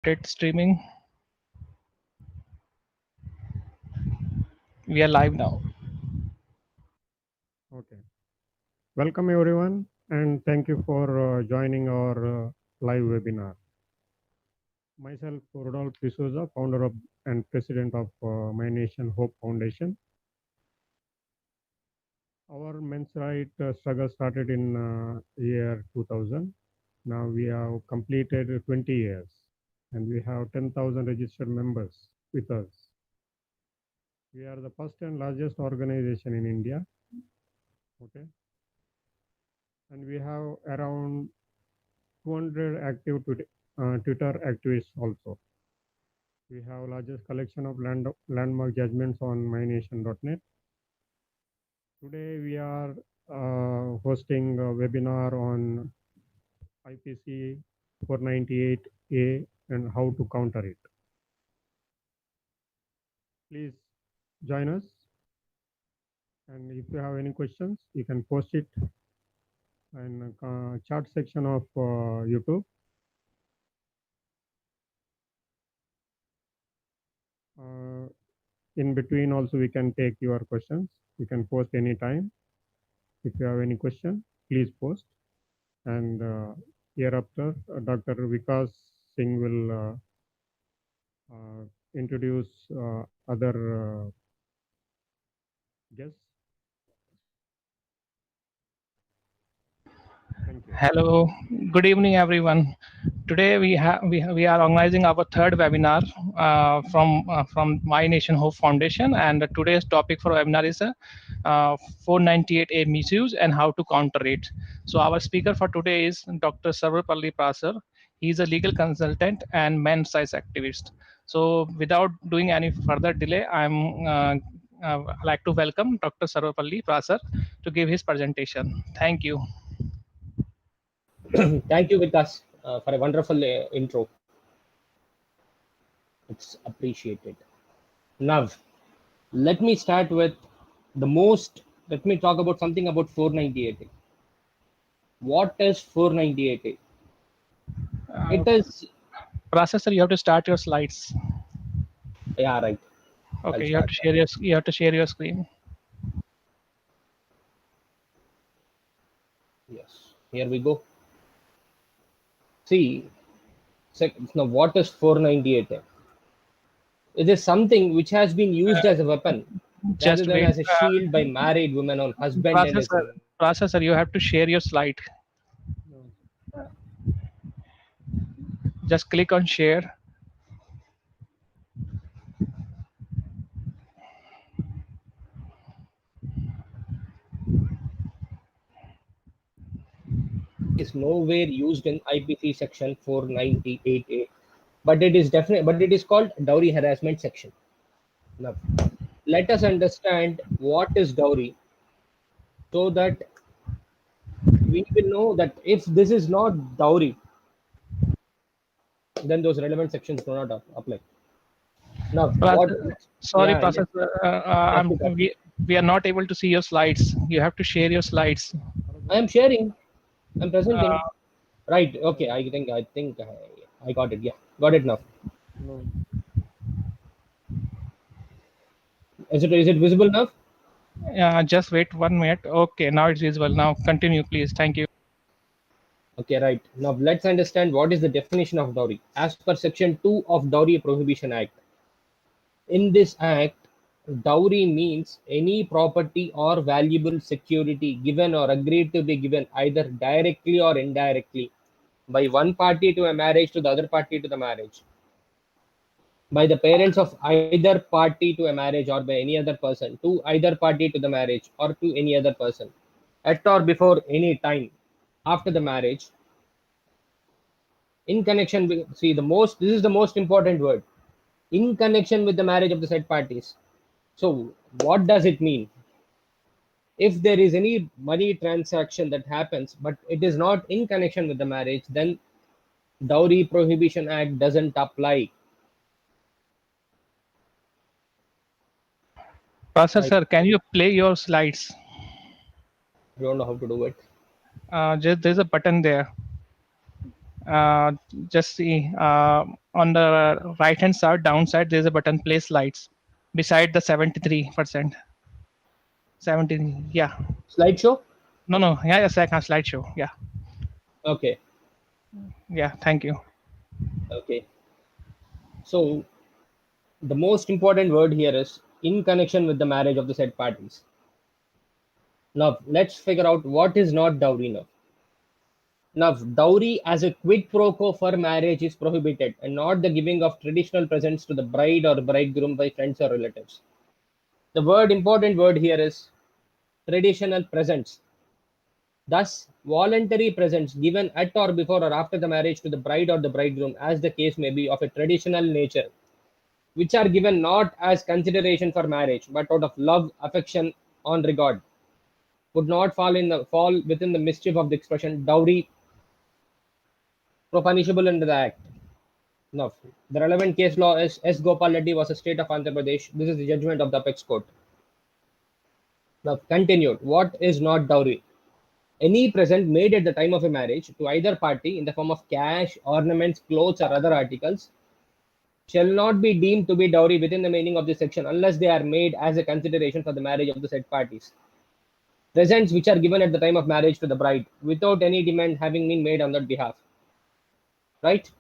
Started streaming. We are live now. Okay. Welcome everyone and thank you for joining our live webinar. Myself, Rodolphe D'Souza, founder of and president of MyNation Hope Foundation. Our men's right struggle started in year 2000. Now we have completed 20 years and we have 10,000 registered members with us. We are the first and largest organization in India. Okay. And we have around 200 active Twitter activists also. We have largest collection of landmark judgments on mynation.net. Today we are hosting a webinar on IPC 498A and how to counter it. Please join us. And if you have any questions, you can post it in chat section of YouTube. In between also we can take your questions. You can post anytime. If you have any question, please post. And hereafter, Dr. Vikas Singh will introduce other guests. Thank you. Hello, good evening, everyone. Today we are organizing our third webinar from MyNation Hope Foundation, and today's topic for webinar is 498A misuse and how to counter it. So our speaker for today is Dr. Sarvapalli Prasar. He is a legal consultant and men's rights activist. So without doing any further delay, I'd like to welcome Dr. Sarvapalli Prasar to give his presentation. Thank you. Thank you, Vikas, for a wonderful intro. It's appreciated. Now, let me start with let me talk about something about 498A. What is 498A? It is... Processor, you have to start your slides. Yeah, right. Okay, you have to share your screen. Yes, here we go. See, now what is 498A? It is something which has been used as a weapon rather Just than wait. as a shield by married women on Processor, you have to share your slide. Just click on share. Is nowhere used in IPC section 498A, but it is called dowry harassment section. Now, let us understand what is dowry, so that we will know that if this is not dowry, then those relevant sections do not apply. Now, Sorry, yeah, processor. We are not able to see your slides. You have to share your slides. I am sharing. I'm presenting. Uh, Right. Okay. I think I got it. Yeah, got it now. No. Is it visible now? just wait 1 minute. Okay, now it's visible. Now continue, please. Thank you. Okay, right. Now let's understand what is the definition of dowry. As per Section 2 of Dowry Prohibition Act. In this act, dowry means any property or valuable security given or agreed to be given either directly or indirectly by one party to a marriage to the other party to the marriage, by the parents of either party to a marriage or by any other person to either party to the marriage or to any other person at or before any time after the marriage, in connection with... see, this is the most important word: in connection with the marriage of the said parties. So what does it mean? If there is any money transaction that happens but it is not in connection with the marriage, then Dowry Prohibition Act doesn't apply. Right. Processor, can you play your slides? I don't know how to do it. Just there's a button there. just see on the right hand side downside there's a button play slides beside the 73%. 17, yeah. Slideshow? No, yeah, yes, I can slideshow. Yeah, Okay. yeah, thank you. Okay. So the most important word here is in connection with the marriage of the said parties. Now let's figure out what is not dowry now. Now, dowry as a quid pro quo for marriage is prohibited and not the giving of traditional presents to the bride or bridegroom by friends or relatives. The important word here is traditional presents. Thus, voluntary presents given at or before or after the marriage to the bride or the bridegroom, as the case may be, of a traditional nature, which are given not as consideration for marriage, but out of love, affection, on regard, would not fall within the mischief of the expression dowry, punishable under the Act. Now, the relevant case law is S. Gopal Reddy versus State of Andhra Pradesh. This is the judgment of the apex court. Now, continued. What is not dowry? Any present made at the time of a marriage to either party in the form of cash, ornaments, clothes, or other articles shall not be deemed to be dowry within the meaning of this section unless they are made as a consideration for the marriage of the said parties. Presents which are given at the time of marriage to the bride without any demand having been made on that behalf. Right?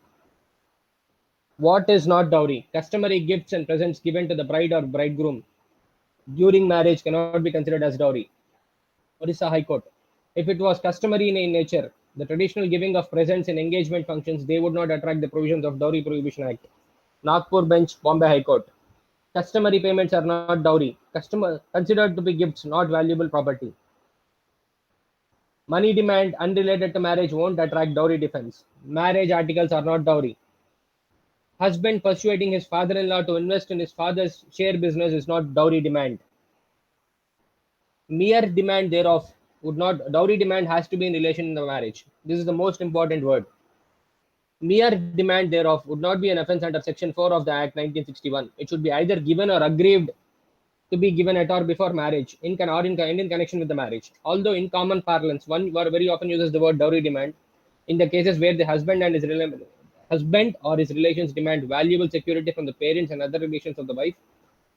What is not dowry? Customary gifts and presents given to the bride or bridegroom during marriage cannot be considered as dowry. Orissa High Court. If it was customary in nature, the traditional giving of presents in engagement functions, they would not attract the provisions of Dowry Prohibition Act. Nagpur Bench, Bombay High Court. Customary payments are not dowry. Customer considered to be gifts, not valuable property. Money demand unrelated to marriage won't attract dowry defense. Marriage articles are not dowry. Husband persuading his father-in-law to invest in his father's share business is not dowry demand. Mere demand thereof would not dowry demand has to be in relation in the marriage. This is the most important word. Mere demand thereof would not be an offense under section 4 of the Act 1961. It should be either given or aggrieved to be given at or before marriage in connection with the marriage. Although in common parlance one very often uses the word dowry demand in the cases where the husband or his relations demand valuable security from the parents and other relations of the wife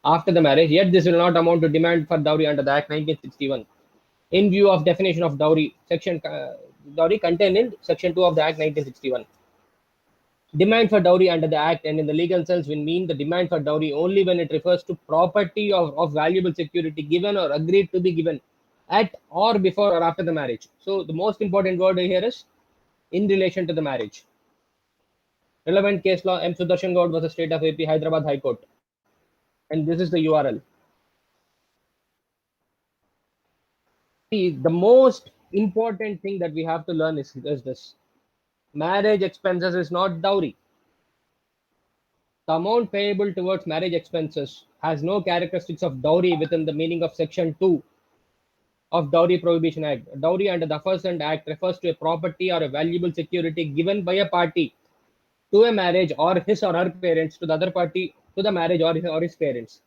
after the marriage, yet this will not amount to demand for dowry under the Act 1961. In view of definition of dowry, dowry contained in section 2 of the Act 1961. Demand for dowry under the Act and in the legal sense will mean the demand for dowry only when it refers to property of valuable security given or agreed to be given at or before or after the marriage. So the most important word here is in relation to the marriage. Relevant case law M. Sudarshan Gaud versus State of AP, Hyderabad High Court. And this is the URL. See, the most important thing that we have to learn is this. Marriage expenses is not dowry. The amount payable towards marriage expenses has no characteristics of dowry within the meaning of section 2 of Dowry Prohibition Act. Dowry under the Aforesaid Act refers to a property or a valuable security given by a party to a marriage or his or her parents to the other party to the marriage or his parents.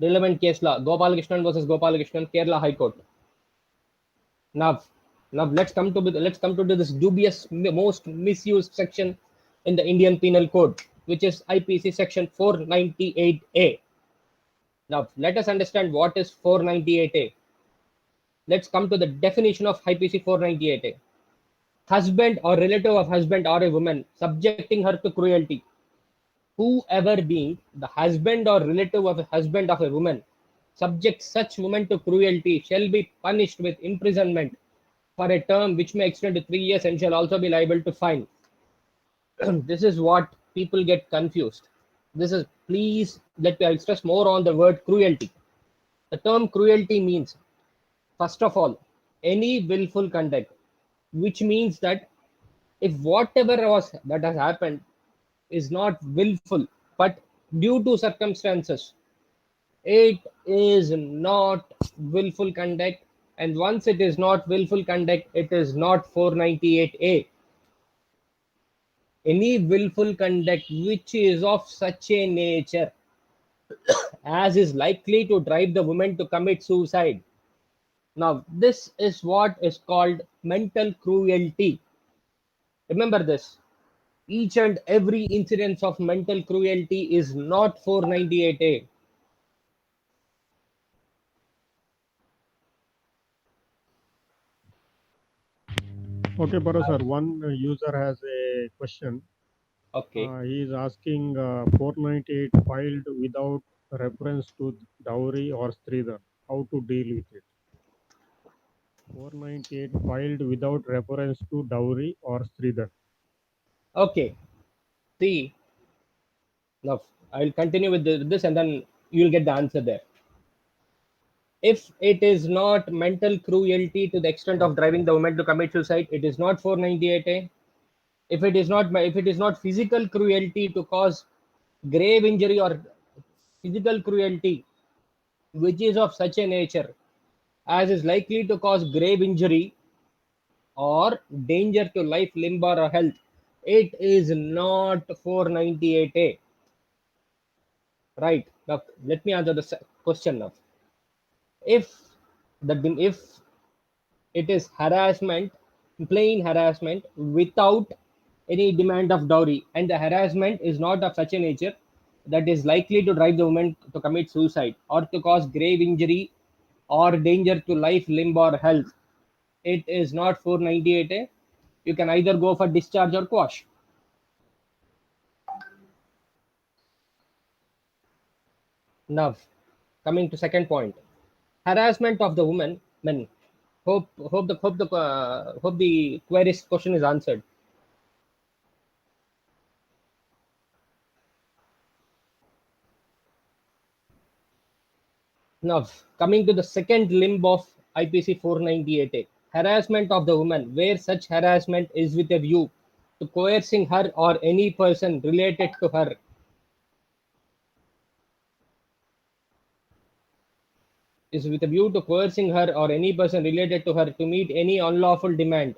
Relevant case law Gopalakrishnan versus Gopalakrishnan, Kerala High Court. Now let's come to this dubious most misused section in the Indian Penal Code, which is IPC section 498A. Now let us understand what is 498A. Let's come to the definition of IPC 498A. Husband or relative of husband or a woman subjecting her to cruelty. Whoever being the husband or relative of a husband of a woman subjects such woman to cruelty shall be punished with imprisonment for a term which may extend to 3 years and shall also be liable to fine. This is what people get confused. Please let me stress more on the word cruelty. The term cruelty means, first of all, any willful conduct, which means that if whatever that has happened is not willful, but due to circumstances, it is not willful conduct. And once it is not willful conduct, it is not 498A. Any willful conduct which is of such a nature as is likely to drive the woman to commit suicide Now, this is what is called mental cruelty. Remember this. Each and every incidence of mental cruelty is not 498A. Okay, Bharat sir, one user has a question. Okay. He is asking 498 filed without reference to dowry or stridhar. How to deal with it? 498 filed without reference to dowry or stridhar. Okay. See, now I'll continue with this and then you'll get the answer there. If it is not mental cruelty to the extent of driving the woman to commit suicide, it is not 498A. If it is not physical cruelty to cause grave injury or physical cruelty which is of such a nature as is likely to cause grave injury or danger to life, limb, or health, it is not 498A. Right. Now, let me answer the question now. If it is harassment, plain harassment without any demand of dowry, and the harassment is not of such a nature that is likely to drive the woman to commit suicide or to cause grave injury or danger to life, limb, or health, it is not 498A. You can either go for discharge or quash. Now, coming to second point, harassment of the woman. Men, hope the query's question is answered. Now, coming to the second limb of IPC 498A, harassment of the woman, where such harassment is with a view to coercing her or any person related to her. Is with a view to coercing her or any person related to her to meet any unlawful demand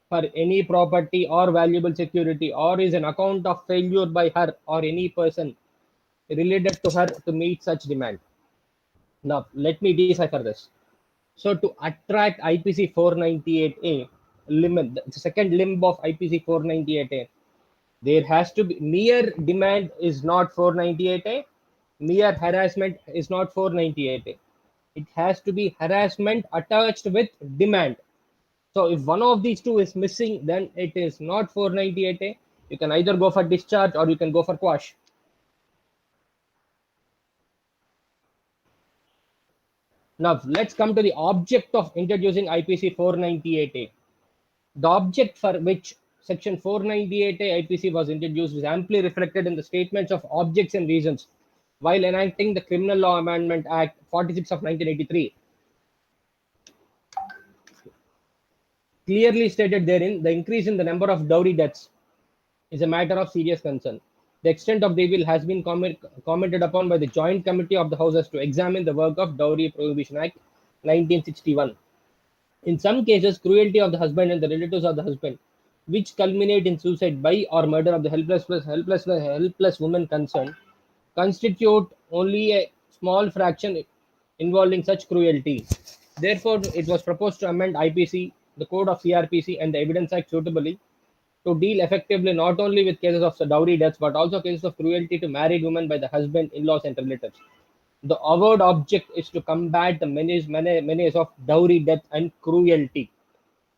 for any property or valuable security, or is an account of failure by her or any person related to her to meet such demand. Now, let me decipher this. So, to attract IPC 498A limit, the second limb of IPC 498A, there has to be mere demand is not 498A, mere harassment is not 498A. It has to be harassment attached with demand. So, if one of these two is missing, then it is not 498A. You can either go for discharge or you can go for quash. Now, let's come to the object of introducing IPC 498A. The object for which Section 498A IPC was introduced is amply reflected in the statements of objects and reasons while enacting the Criminal Law Amendment Act 46 of 1983. Clearly stated therein, the increase in the number of dowry deaths is a matter of serious concern. The extent of the evil has been commented upon by the Joint Committee of the Houses to examine the work of Dowry Prohibition Act 1961. In some cases, cruelty of the husband and the relatives of the husband, which culminate in suicide by or murder of the helpless woman concerned, constitute only a small fraction involving such cruelty. Therefore, it was proposed to amend IPC, the Code of CRPC, and the Evidence Act suitably to deal effectively not only with cases of dowry deaths but also cases of cruelty to married women by the husband, in-laws, and relatives. The avowed object is to combat the menace of dowry death and cruelty.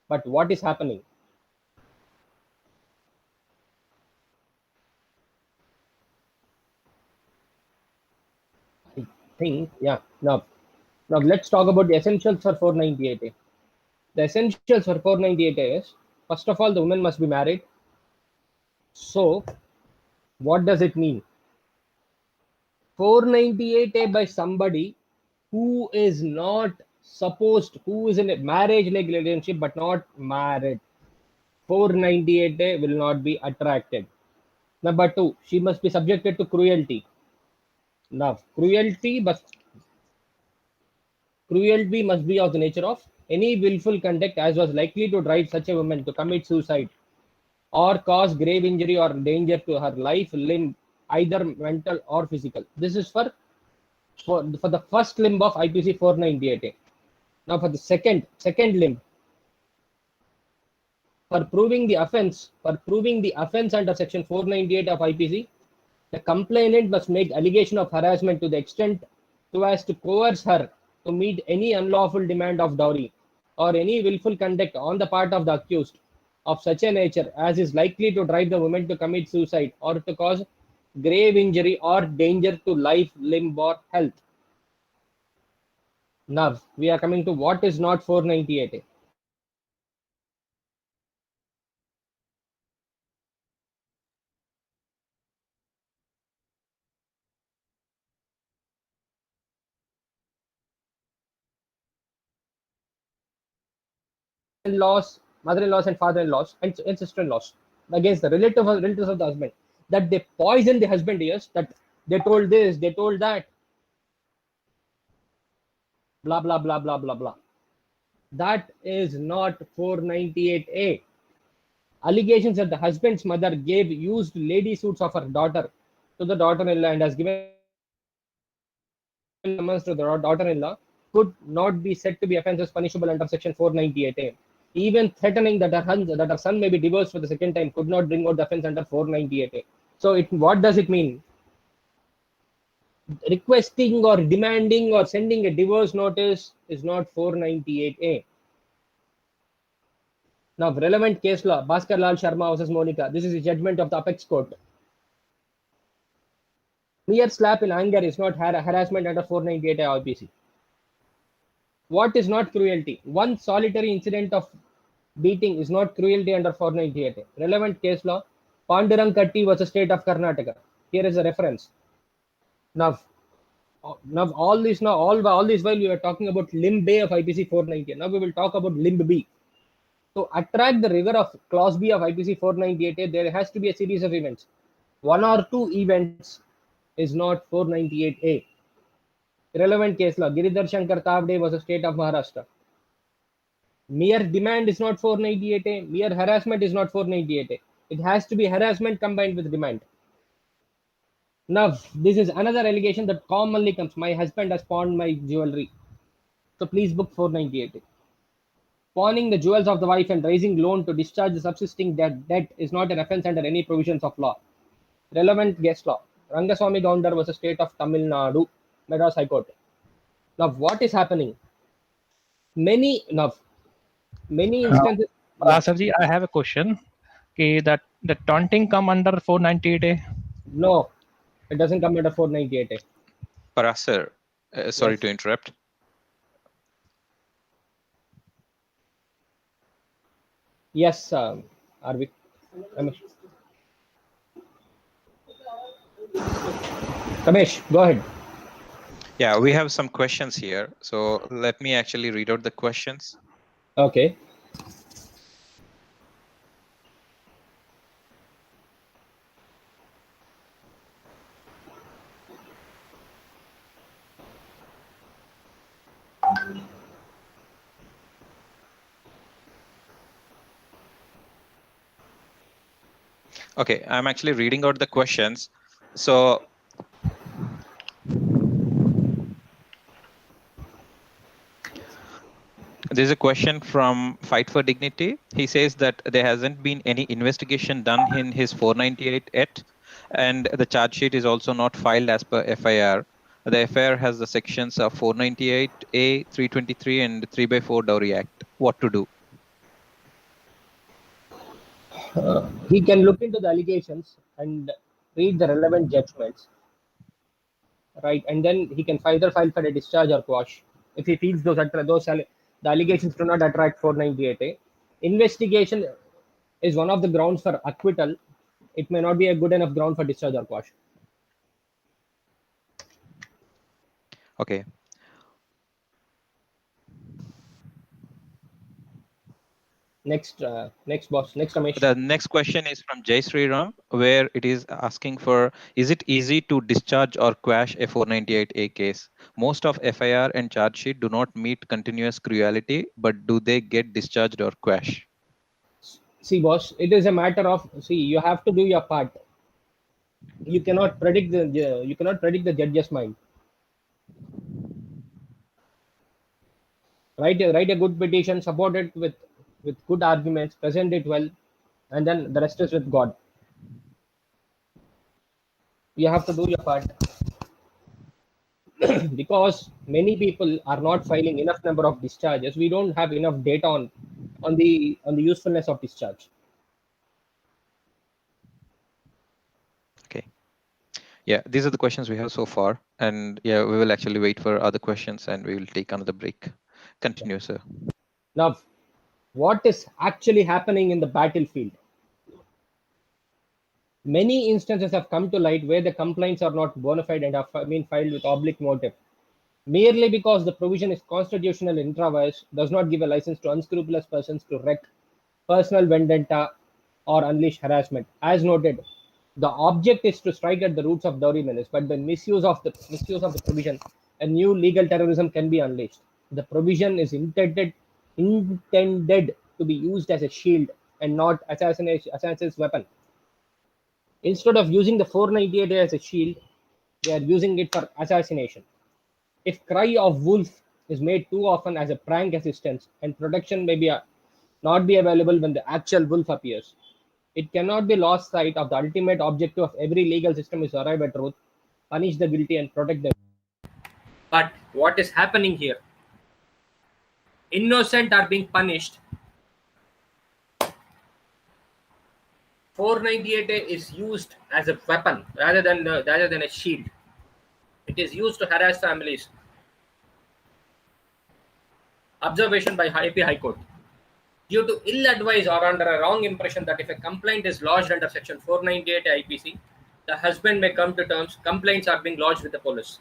But what is happening? I think, yeah. Now let's talk about the essentials for 498A. The essentials for 498A is, first of all, the woman must be married. So, what does it mean? 498A by somebody who is not who is in a marriage like relationship but not married. 498A will not be attracted. Number two, she must be subjected to cruelty. Now, cruelty must be of the nature of any willful conduct as was likely to drive such a woman to commit suicide or cause grave injury or danger to her life, limb, either mental or physical. This is for the first limb of IPC 498A. Now for the second limb, for proving the offense under section 498 of IPC, the complainant must make allegation of harassment to the extent so as to coerce her to meet any unlawful demand of dowry or any willful conduct on the part of the accused of such a nature as is likely to drive the woman to commit suicide or to cause grave injury or danger to life, limb, or health. Now, we are coming to what is not 498A. In-laws, mother-in-laws, and father-in-laws, and sister-in-laws against the relatives of the husband, that they poison the husband ears, that they told this, they told that, blah blah blah blah blah blah. That is not 498A. Allegations that the husband's mother gave used lady suits of her daughter to the daughter-in-law and has given summons to the daughter-in-law could not be said to be offenses punishable under section 498A. Even threatening that her son may be divorced for the second time could not bring out the offense under 498A. So what does it mean? Requesting or demanding or sending a divorce notice is not 498A. Now, relevant case law, Bhaskar Lal Sharma versus Monica. This is a judgment of the Apex Court. Mere slap in anger is not harassment under 498 IPC. What is not cruelty? One solitary incident of beating is not cruelty under 498. Relevant case law, Pandurang Katti versus State of Karnataka. Here is a reference. Now all this while we were talking about limb A of IPC 498. Now we will talk about limb B. To attract the rigor of clause B of IPC 498A, there has to be a series of events. One or two events is not 498A. Relevant case law, Giridhar Shankar Tavde versus State of Maharashtra. Mere demand is not 498A. Mere harassment is not 498A. It has to be harassment combined with demand. Now, this is another allegation that commonly comes. My husband has pawned my jewelry. So please book 498A. Pawning the jewels of the wife and raising loan to discharge the subsisting debt is not an offense under any provisions of law. Relevant case law, Rangaswamy Gounder versus State of Tamil Nadu, Madras High Court. Now, what is happening? Many instances. Sarji, I have a question. Okay, that the taunting come under 498A? No, it doesn't come under 498A. Parasar, sorry Yes. to interrupt. Yes, Arvik. Kamesh, go ahead. Yeah, we have some questions here. So let me actually read out the questions. Okay. Okay, I'm actually reading out the questions. So there's a question from Fight for Dignity. He says that there hasn't been any investigation done in his 498 yet, and the charge sheet is also not filed as per FIR. The FIR has the sections of 498A, 323, and 3x4 Dowry Act. What to do? He can look into the allegations and read the relevant judgments, right? And then he can either file for a discharge or quash if he feels the allegations do not attract 498A. Investigation is one of the grounds for acquittal. It may not be a good enough ground for discharge or quash. Okay. Next, Ramesh. The next question is from Jai Sriram, where it is asking for, is it easy to discharge or quash a 498A case? Most of FIR and charge sheet do not meet continuous cruelty, but do they get discharged or quash? See, boss, it is a matter of, you have to do your part. You cannot predict the, judge's mind. Write a good petition, support it with good arguments, present it well, and then the rest is with God. You have to do your part. Because many people are not filing enough number of discharges, we don't have enough data on the usefulness of discharge. Okay. Yeah, these are the questions we have so far, and yeah, we will actually wait for other questions, and we will take another break. Continue, sir. Now, what is actually happening in the battlefield? Many instances have come to light where the complaints are not bona fide and have been filed with oblique motive. Merely because the provision is constitutional intra-vires does not give a license to unscrupulous persons to wreak personal vendetta or unleash harassment. As noted, the object is to strike at the roots of dowry menace, but by misuse of the provision, a new legal terrorism can be unleashed. The provision is intended to be used as a shield and not assassin's weapon. Instead of using the 498A as a shield, they are using it for assassination. If cry of wolf is made too often as a prank assistance, and protection may not be available when the actual wolf appears, it cannot be lost sight of the ultimate objective of every legal system is to arrive at truth, punish the guilty, and protect them. But what is happening here? Innocent are being punished. 498A is used as a weapon rather than a shield. It is used to harass families. Observation by IP High Court. Due to ill advice or under a wrong impression that if a complaint is lodged under Section 498 IPC, the husband may come to terms, complaints are being lodged with the police.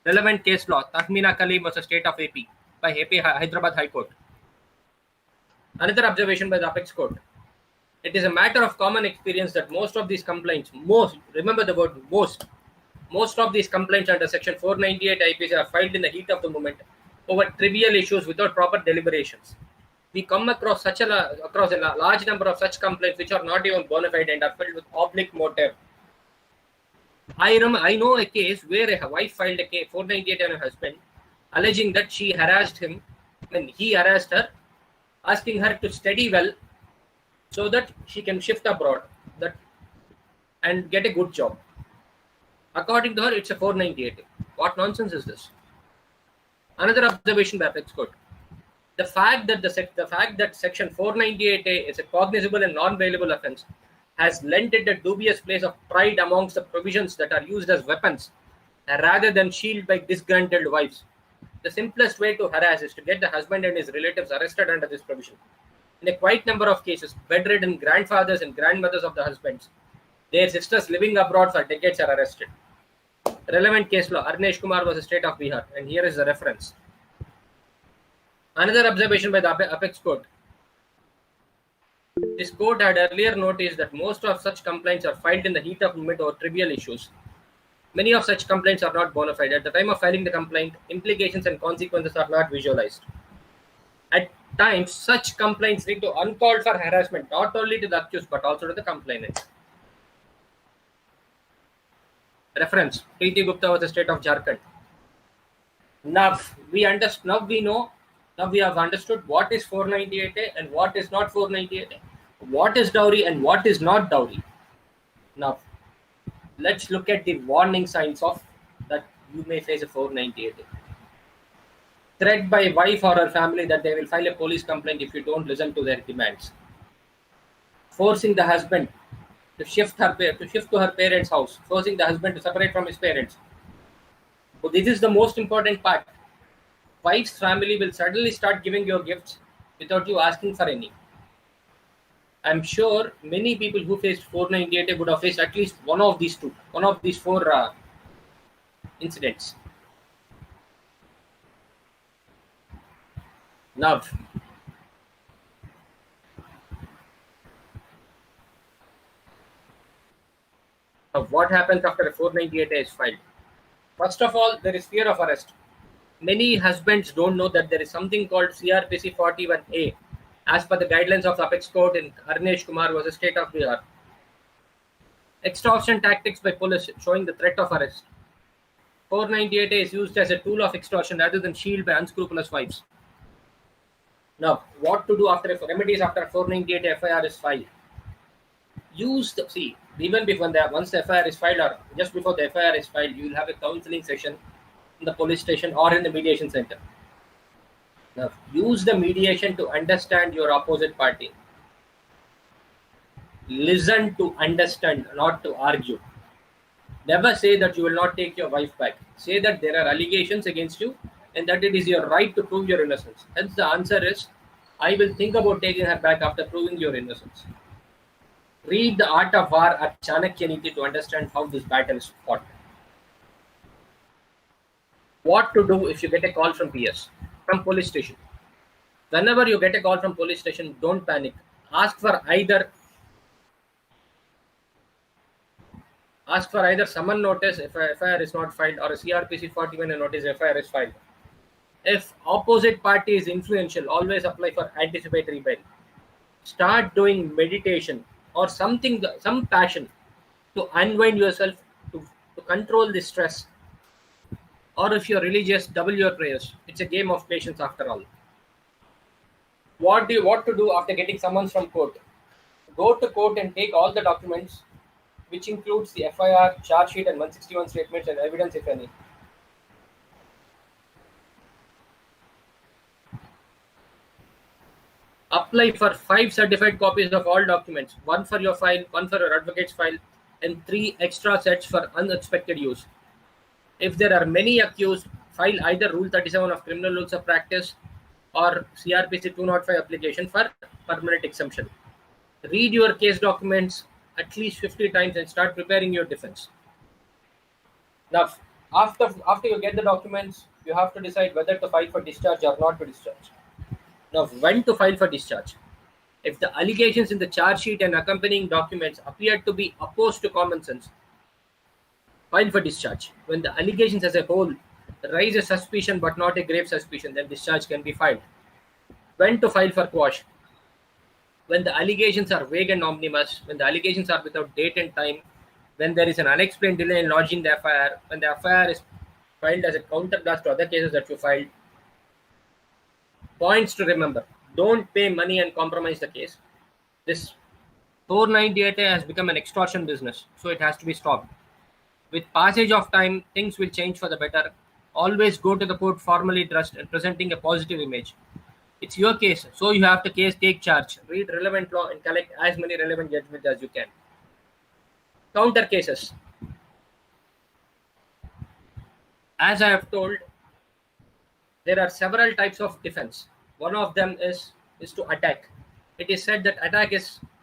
Relevant case law, Tahmina Kaleem vs. State of AP by AP Hyderabad High Court. Another observation by the Apex Court. It is a matter of common experience that most of these complaints, remember the word most of these complaints under Section 498 IPC are filed in the heat of the moment over trivial issues without proper deliberations. We come across a large number of such complaints which are not even bona fide and are filled with oblique motive. I know a case where a wife filed a case 498 on her husband, alleging that she harassed him when he harassed her, asking her to study well so that she can shift abroad and get a good job. According to her, it's a 498. What nonsense is this? Another observation by Apex Court. The fact that Section 498A is a cognizable and non-bailable offence has lent it a dubious place of pride amongst the provisions that are used as weapons rather than shield by disgruntled wives. The simplest way to harass is to get the husband and his relatives arrested under this provision. In a quite number of cases, bedridden grandfathers and grandmothers of the husbands, their sisters living abroad for decades are arrested. Relevant case law, Arnesh Kumar vs. State of Bihar, and here is the reference. Another observation by the Apex Court. This court had earlier noticed that most of such complaints are filed in the heat of moment over trivial issues. Many of such complaints are not bona fide. At the time of filing the complaint, implications and consequences are not visualized. At times, such complaints lead to uncalled for harassment, not only to the accused but also to the complainant. Reference, Preeti Gupta was the State of Jharkhand. Now we have understood what is 498A and what is not 498A, what is dowry and what is not dowry. Now, let's look at the warning signs of that you may face a 498A. Threat by wife or her family that they will file a police complaint if you don't listen to their demands. Forcing the husband to shift to her parents' house, forcing the husband to separate from his parents. So this is the most important part. Wife's family will suddenly start giving you gifts without you asking for any. I'm sure many people who faced 498 would have faced at least one of these four incidents. Now, what happens after a 498 is filed? First of all, there is fear of arrest. Many husbands don't know that there is something called IPC 498A, as per the guidelines of the Apex Court in Arnesh Kumar vs. State of Bihar. Extortion tactics by police showing the threat of arrest. 498A is used as a tool of extortion rather than shield by unscrupulous wives. Now, what to do after remedies after 498 FIR is filed? Use the even before once the FIR is filed or just before the FIR is filed, you will have a counseling session in the police station or in the mediation center. Now, use the mediation to understand your opposite party. Listen to understand, not to argue. Never say that you will not take your wife back. Say that there are allegations against you and that it is your right to prove your innocence. Hence, the answer is, I will think about taking her back after proving your innocence. Read the Art of War at Chanakya Niti to understand how this battle is fought. What to do if you get a call from PS, from police station. Whenever you get a call from police station, don't panic. Ask for either summon notice if a FIR is not filed or a CRPC 41 notice FIR is filed. If opposite party is influential, always apply for anticipatory bail. Start doing meditation or something, some passion to unwind yourself, to control the stress. Or if you're religious, double your prayers. It's a game of patience after all. What to do after getting summons from court? Go to court and take all the documents, which includes the FIR, charge sheet, and 161 statements and evidence, if any. Apply for 5 certified copies of all documents, 1 for your file, 1 for your advocate's file, and 3 extra sets for unexpected use. If there are many accused, file either Rule 37 of Criminal Rules of Practice or CRPC 205 application for permanent exemption. Read your case documents at least 50 times and start preparing your defense. Now, after you get the documents, you have to decide whether to file for discharge or not to discharge. Now, when to file for discharge? If the allegations in the charge sheet and accompanying documents appear to be opposed to common sense, file for discharge. When the allegations as a whole raise a suspicion but not a grave suspicion, then discharge can be filed. When to file for quash? When the allegations are vague and omnibus, when the allegations are without date and time, when there is an unexplained delay in lodging the FIR, when the FIR is filed as a counterblast to other cases that you filed. Points to remember: don't pay money and compromise the case. This 498A has become an extortion business, so it has to be stopped. With passage of time, things will change for the better. Always go to the court formally dressed and presenting a positive image. It's your case, so you have to take charge. Read relevant law and collect as many relevant judgments as you can. Counter cases. As I have told, there are several types of defense. One of them is to attack. It is said that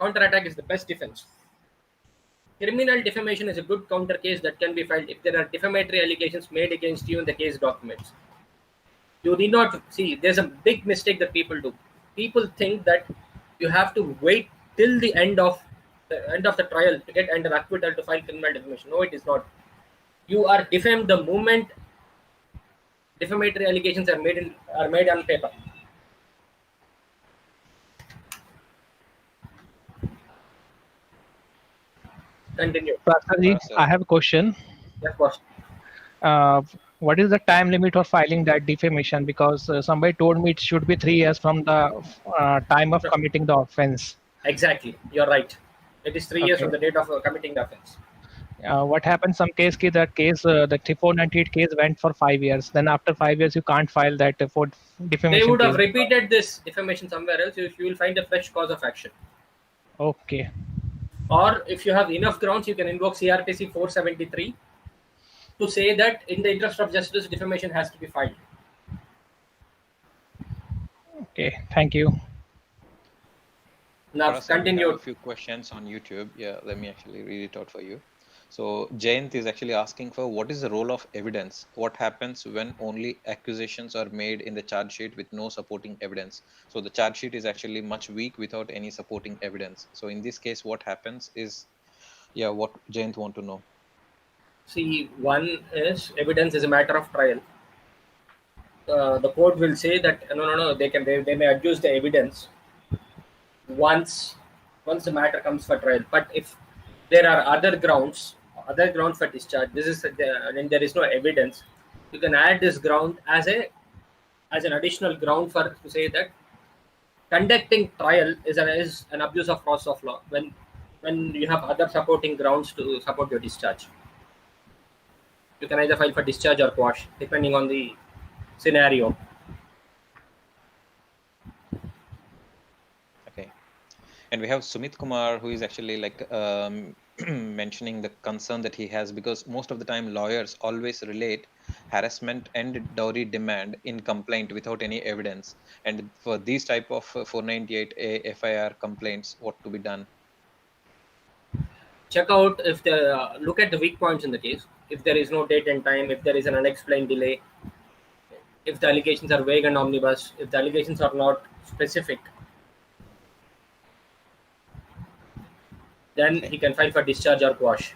counter-attack is the best defense. Criminal defamation is a good counter case that can be filed if there are defamatory allegations made against you in the case documents. You need not see. There's a big mistake that people do. People think that you have to wait till the end of the trial to get under acquittal to file criminal defamation. No, it is not. You are defamed the moment defamatory allegations are made on paper. Continue. Prasad, I have a question. Yes, boss. What is the time limit for filing that defamation? Because somebody told me it should be 3 years from the time of committing the offense. Exactly, you're right. It is 3 years from the date of committing the offense. What happened? Some case, the 498 case went for 5 years. Then after 5 years, you can't file that for defamation. They would have repeated this defamation somewhere else. You will find a fresh cause of action. Okay. Or if you have enough grounds, you can invoke CRPC 473 to say that in the interest of justice, defamation has to be filed. Okay, thank you. Now, continue. A few questions on YouTube. Yeah, let me actually read it out for you. So Jayant is actually asking for what is the role of evidence? What happens when only accusations are made in the charge sheet with no supporting evidence? So the charge sheet is actually much weak without any supporting evidence. So in this case, what happens is, what Jayant want to know. See, one is evidence is a matter of trial. The court will say that no, they may adduce the evidence once the matter comes for trial. But if there are other grounds for discharge, and there is no evidence, you can add this ground as an additional ground to say that conducting trial is an abuse of process of law when you have other supporting grounds to support your discharge. You can either file for discharge or quash, depending on the scenario. Okay. And we have Sumit Kumar, who is actually like mentioning the concern that he has, because most of the time lawyers always relate harassment and dowry demand in complaint without any evidence. And for these type of 498A FIR complaints, what to be done? Check out if the look at the weak points in the case. If there is no date and time, if there is an unexplained delay, if the allegations are vague and omnibus, if the allegations are not specific, then Okay. he can file for discharge or quash.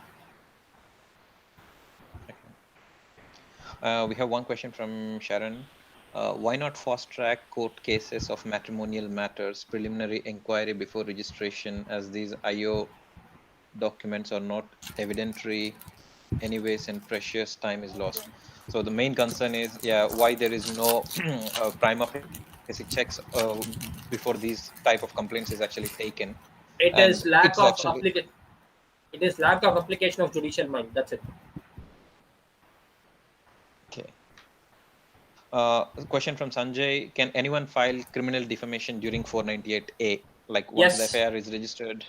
We have one question from Sharon. Why not fast track court cases of matrimonial matters, preliminary inquiry before registration, as these IO documents are not evidentiary anyways and precious time is lost? So the main concern is, why there is no prima facie checks before these type of complaints is actually taken. It And is lack it's of actually It is lack of application of judicial mind. That's it. okay. A question from Sanjay: can anyone file criminal defamation during 498A? Like once the Yes. FIR is registered?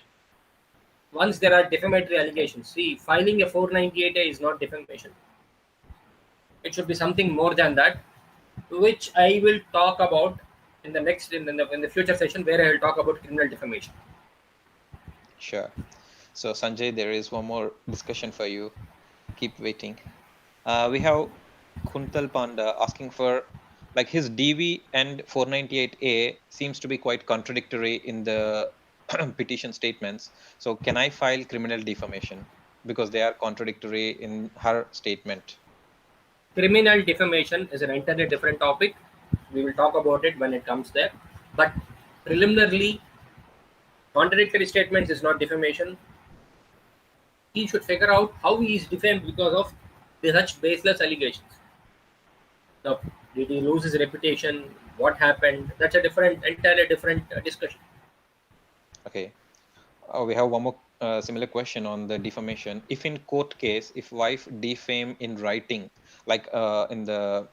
Once there are defamatory allegations, see, filing a 498A is not defamation. It should be something more than that, which I will talk about in the next in the future session, where I will talk about criminal defamation. Sure. So Sanjay, there is one more discussion for you. Keep waiting. We have Kuntal Panda asking for, like, his DV and 498A seems to be quite contradictory in the petition statements. So can I file criminal defamation because they are contradictory in her statement? Criminal defamation is an entirely different topic. We will talk about it when it comes there. But preliminarily, contradictory statements is not defamation. He should figure out how he is defamed because of such baseless allegations. Now, did he lose his reputation? What happened? That's a entirely different discussion. Okay. We have one more similar question on the defamation. If in court case, if wife defame in writing, like in the,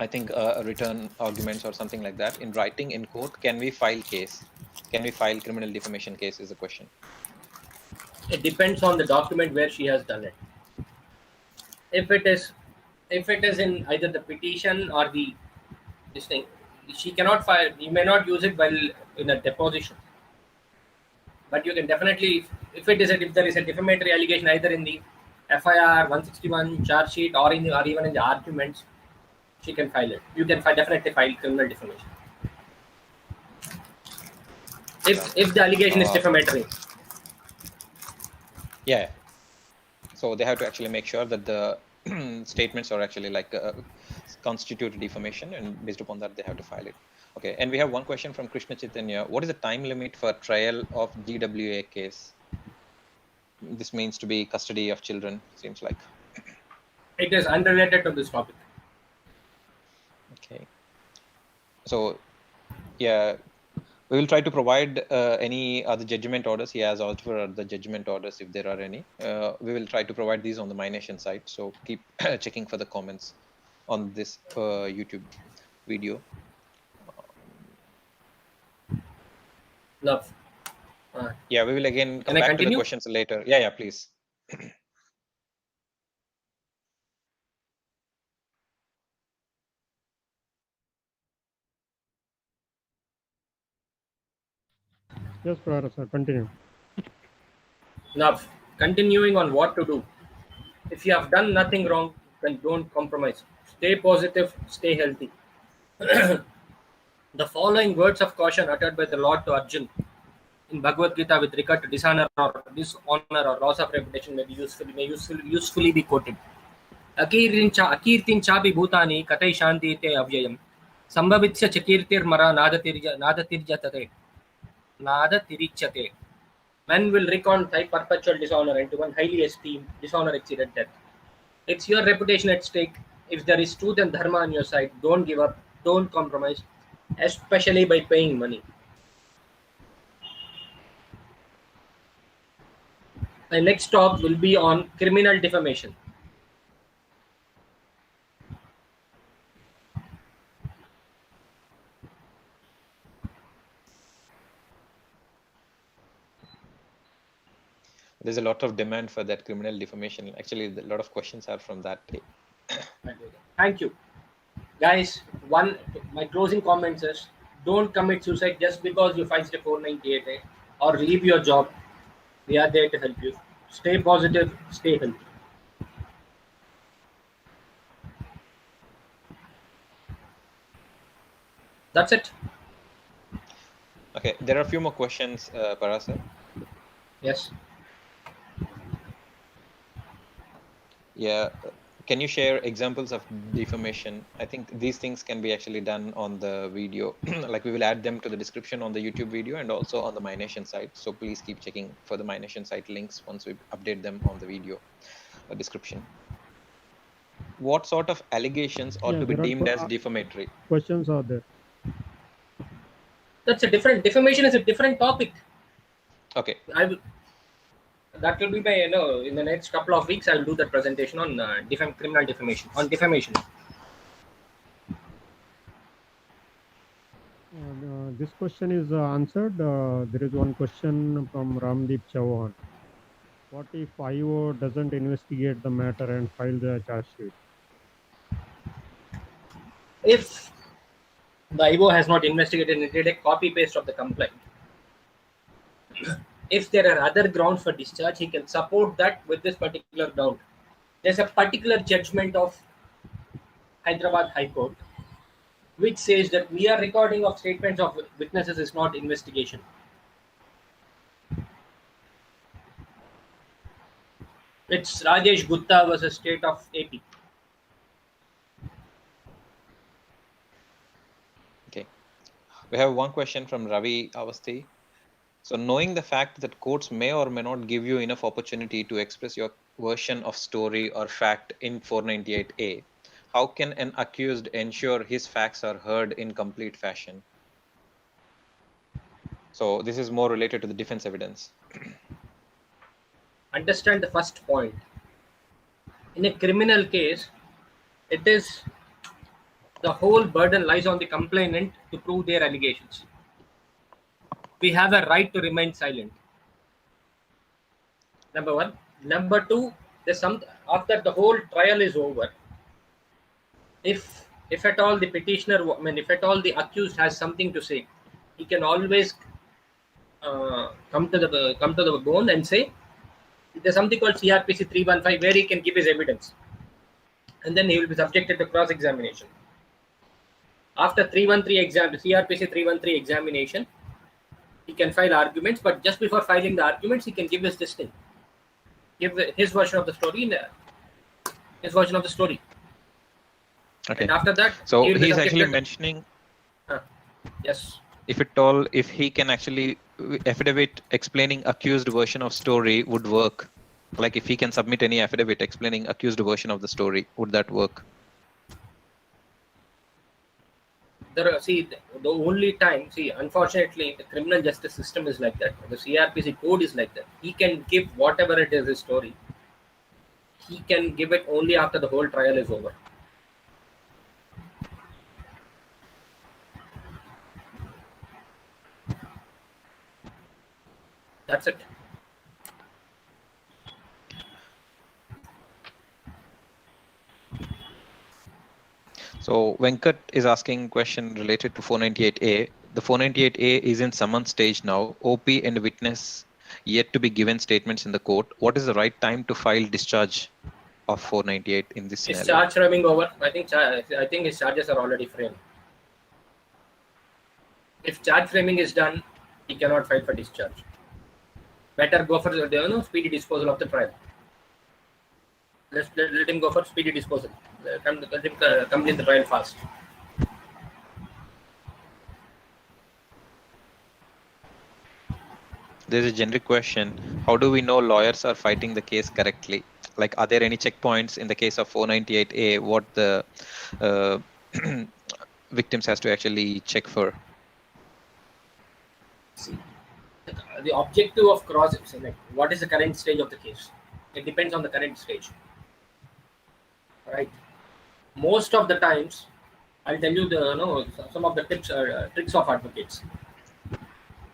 I think return arguments or something like that, in writing in court, can we file case? Can we file criminal defamation case is the question. It depends on the document where she has done it. If it is in either the petition or this thing, she cannot file. You may not use it while in a deposition, but you can definitely, if there is a defamatory allegation either in the FIR 161 charge sheet or even in the arguments, she can file it. You can definitely file criminal defamation if the allegation is defamatory. Yeah. So they have to actually make sure that the statements are actually like constitute defamation, and based upon that they have to file it. Okay. And we have one question from Krishna Chaitanya. What is the time limit for trial of GWA case? This means to be custody of children, seems like. It is unrelated to this topic. Okay. So yeah, we will try to provide any other judgment orders. He has asked for the judgment orders if there are any. We will try to provide these on the MyNation site. So keep checking for the comments on this YouTube video. Love. Yeah, we will again come Can I back to the continue? questions later. Yeah, please. Yes, Professor, continue. Now, continuing on what to do. If you have done nothing wrong, then don't compromise. Stay positive, stay healthy. The following words of caution uttered by the Lord to Arjun in Bhagavad Gita with regard to dishonor or loss of reputation may usefully be quoted. Akirtin chapi bhutani katai shanti te avyayam. Sambhavitsya chakirtir nada tirichyate. Men will recount thy perpetual dishonor, and to one highly esteemed, dishonor exceeded death. It's your reputation at stake. If there is truth and dharma on your side, don't give up, don't compromise. especially by paying money. The next talk will be on criminal defamation. There's a lot of demand for that criminal defamation. Actually, a lot of questions are from that. Thank you. Guys, my closing comments is don't commit suicide just because you filed a 498A or leave your job. We are there to help you. Stay positive, stay healthy. That's it. Okay, there are a few more questions, Parasa. Yes. Yeah, can you share examples of defamation? I think these things can be actually done on the video. Like we will add them to the description on the YouTube video and also on the MyNation site. So please keep checking for the MyNation site links once we update them on the video description. What sort of allegations ought to be deemed as defamatory? Questions are there. That's a different, defamation is a different topic. Okay. That will be my, in the next couple of weeks, I'll do that presentation on criminal defamation, on defamation. This question is answered. There is one question from Ramdeep Chauhan. What if IO doesn't investigate the matter and file the charge sheet? If the IO has not investigated and did a copy paste of the complaint, if there are other grounds for discharge, he can support that with this particular ground. There's a particular judgment of Hyderabad High Court which says that mere recording of statements of witnesses is not investigation. It's Rajesh Gupta versus State of AP. Okay. We have one question from Ravi Avasti. So knowing the fact that courts may or may not give you enough opportunity to express your version of story or fact in 498A, how can an accused ensure his facts are heard in complete fashion? So this is more related to the defense evidence. Understand the first point. In a criminal case, it is the whole burden lies on the complainant to prove their allegations. We have a right to remain silent. Number one. Number two, there's after the whole trial is over, if at all the petitioner, if at all the accused has something to say, he can always come to the bone and say, there's something called CRPC 315 where he can give his evidence, and then he will be subjected to cross-examination. After 313 CRPC 313 examination, he can file arguments, but just before filing the arguments, he can give his give his version of the story. Okay. And after that, so he's actually mentioning. Yes. If he can actually affidavit explaining accused version of story would work. Like if he can submit any affidavit explaining accused version of the story, would that work? The only time, unfortunately, the criminal justice system is like that. The CRPC code is like that. He can give whatever it is his story. He can give it only after the whole trial is over. That's it. So Venkat is asking a question related to 498A. The 498A is in summon stage now. OP and witness yet to be given statements in the court. What is the right time to file discharge of 498 in this scenario? Is charge framing over? I think his charges are already framed. If charge framing is done, he cannot file for discharge. Better go for speedy disposal of the trial. Let him go for speedy disposal. Complete the trial fast. There's a generic question. How do we know lawyers are fighting the case correctly? Like, are there any checkpoints in the case of 498A? What the victims has to actually check for? See, the objective of cross, like, what is the current stage of the case? It depends on the current stage, right? Most of the times, I'll tell you the some of the tips or tricks of advocates.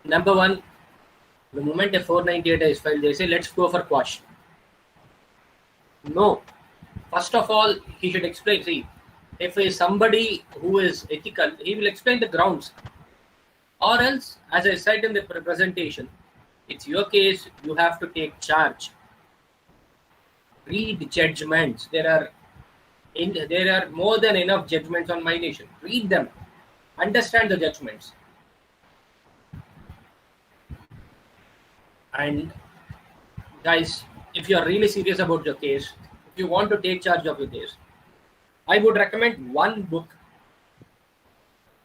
Number one, the moment a 498 is filed, they say let's go for quash. No, first of all, he should explain. See, if is somebody who is ethical, he will explain the grounds. Or else, as I said in the presentation, it's your case, you have to take charge. Read judgments. There are more than enough judgments on MyNation. Read them. Understand the judgments. And guys, if you are really serious about your case, if you want to take charge of your case, I would recommend one book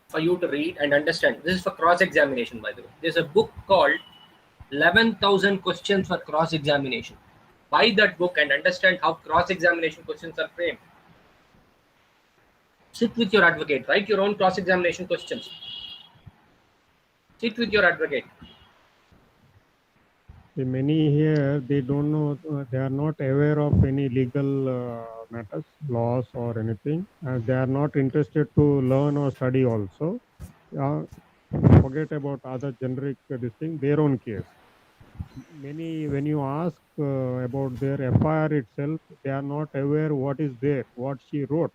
for you to read and understand. This is for cross-examination, by the way. There's a book called 11,000 Questions for Cross-Examination. Buy that book and understand how cross-examination questions are framed. Sit with your advocate. Write your own cross-examination questions. Sit with your advocate. Many here, they don't know, they are not aware of any legal matters, laws or anything. They are not interested to learn or study also. Forget about other generic this thing, their own case. Many, when you ask about their FIR itself, they are not aware what is there, what she wrote.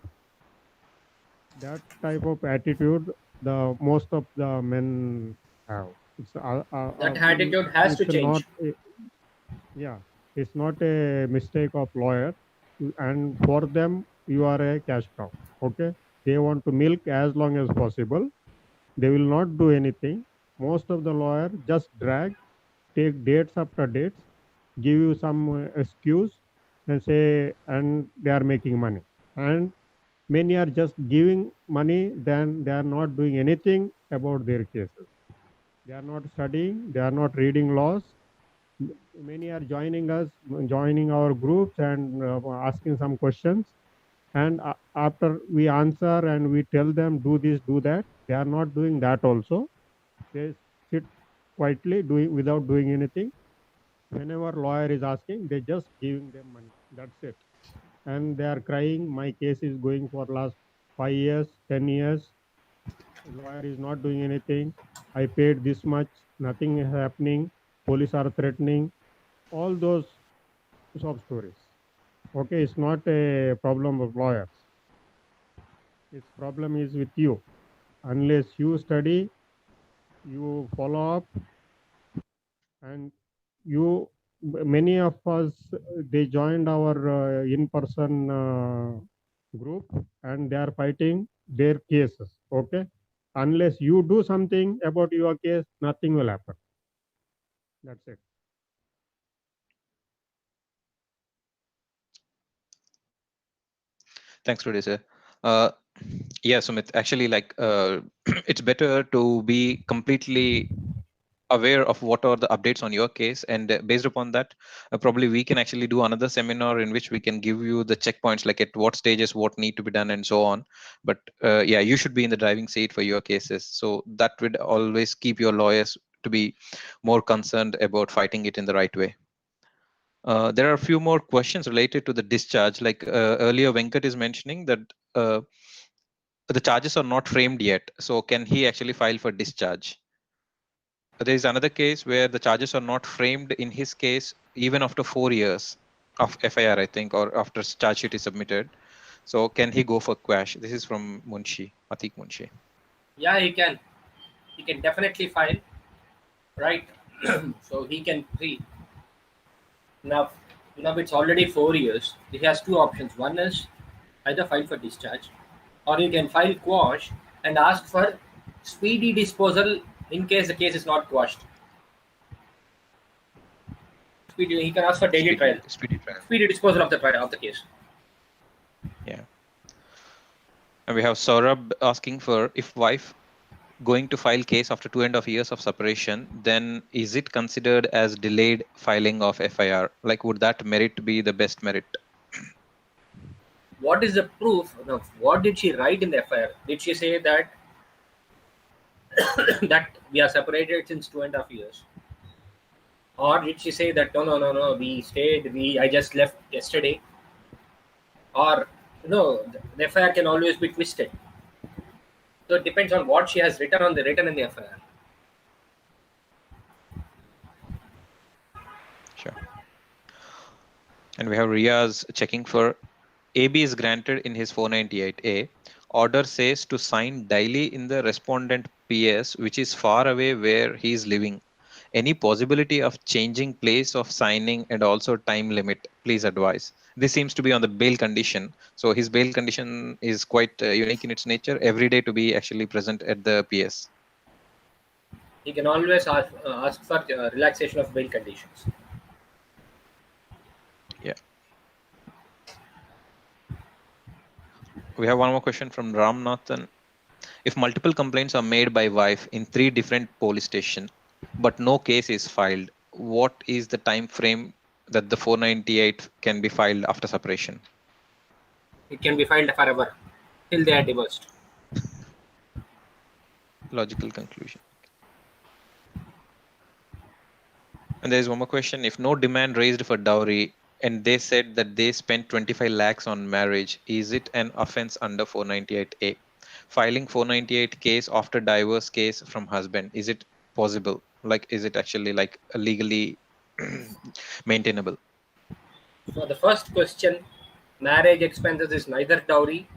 That type of attitude, the most of the men have. It's, that attitude has to change. Yeah, it's not a mistake of lawyer, and for them you are a cash cow. Okay, they want to milk as long as possible. They will not do anything. Most of the lawyer just drag, take dates after dates, give you some excuse, and say, and they are making money. And many are just giving money, then they are not doing anything about their cases. They are not studying, they are not reading laws. Many are joining us, joining our groups and asking some questions. And after we answer and we tell them, do this, do that, they are not doing that also. They sit quietly without doing anything. Whenever lawyer is asking, they just giving them money. That's it. And they are crying, my case is going for last 5 years, 10 years. Lawyer is not doing anything. I paid this much, nothing is happening. Police are threatening. All those sob stories. Okay, it's not a problem of lawyers. Its problem is with you. Unless you study, you follow up, and many of us, they joined our in-person group, and they are fighting their cases. Okay, unless you do something about your case, nothing will happen. That's it. Thanks, producer. Yeah, Sumit, actually, like, it's better to be completely aware of what are the updates on your case, and based upon that, probably we can actually do another seminar in which we can give you the checkpoints, like at what stages what need to be done and so on. But yeah, you should be in the driving seat for your cases, so that would always keep your lawyers to be more concerned about fighting it in the right way. There are a few more questions related to the discharge. Like earlier, Venkat is mentioning that the charges are not framed yet. So can he actually file for discharge? There is another case where the charges are not framed in his case, even after 4 years of FIR, I think, or after charge sheet is submitted. So can he go for quash? This is from Munshi, Atik Munshi. Yeah, he can. He can definitely file, right? So he can see. Now it's already 4 years. He has two options. One is either file for discharge, or he can file quash and ask for speedy disposal in case the case is not quashed. He can ask for daily trial. Speedy disposal of the trial of the case. Yeah. And we have Saurabh asking for, if wife going to file case after 2.5 years of separation, then is it considered as delayed filing of FIR? Like, would that merit be the best merit? what is the proof? Now, what did she write in the FIR? Did she say that that we are separated since 2.5 years? Or did she say that no, we stayed, I just left yesterday? Or the FIR can always be twisted. So it depends on what she has written in the FIR. Sure. And we have Riaz checking for AB is granted in his 498A. Order says to sign daily in the respondent PS, which is far away where he is living. Any possibility of changing place of signing and also time limit? Please advise. This seems to be on the bail condition. So his bail condition is quite unique in its nature. Every day to be actually present at the PS. He can always ask for relaxation of bail conditions. Yeah. We have one more question from Ramnathan. If multiple complaints are made by wife in 3 different police stations, but no case is filed, what is the time frame that the 498 can be filed after separation? It can be filed forever till they are divorced. Logical conclusion. And there is one more question. If no demand raised for dowry and they said that they spent 25 lakhs on marriage, is it an offense under 498A? Filing 498 case after divorce case from husband, is it possible? Like, is it actually like legally maintainable? For the first question, marriage expenses is neither dowry,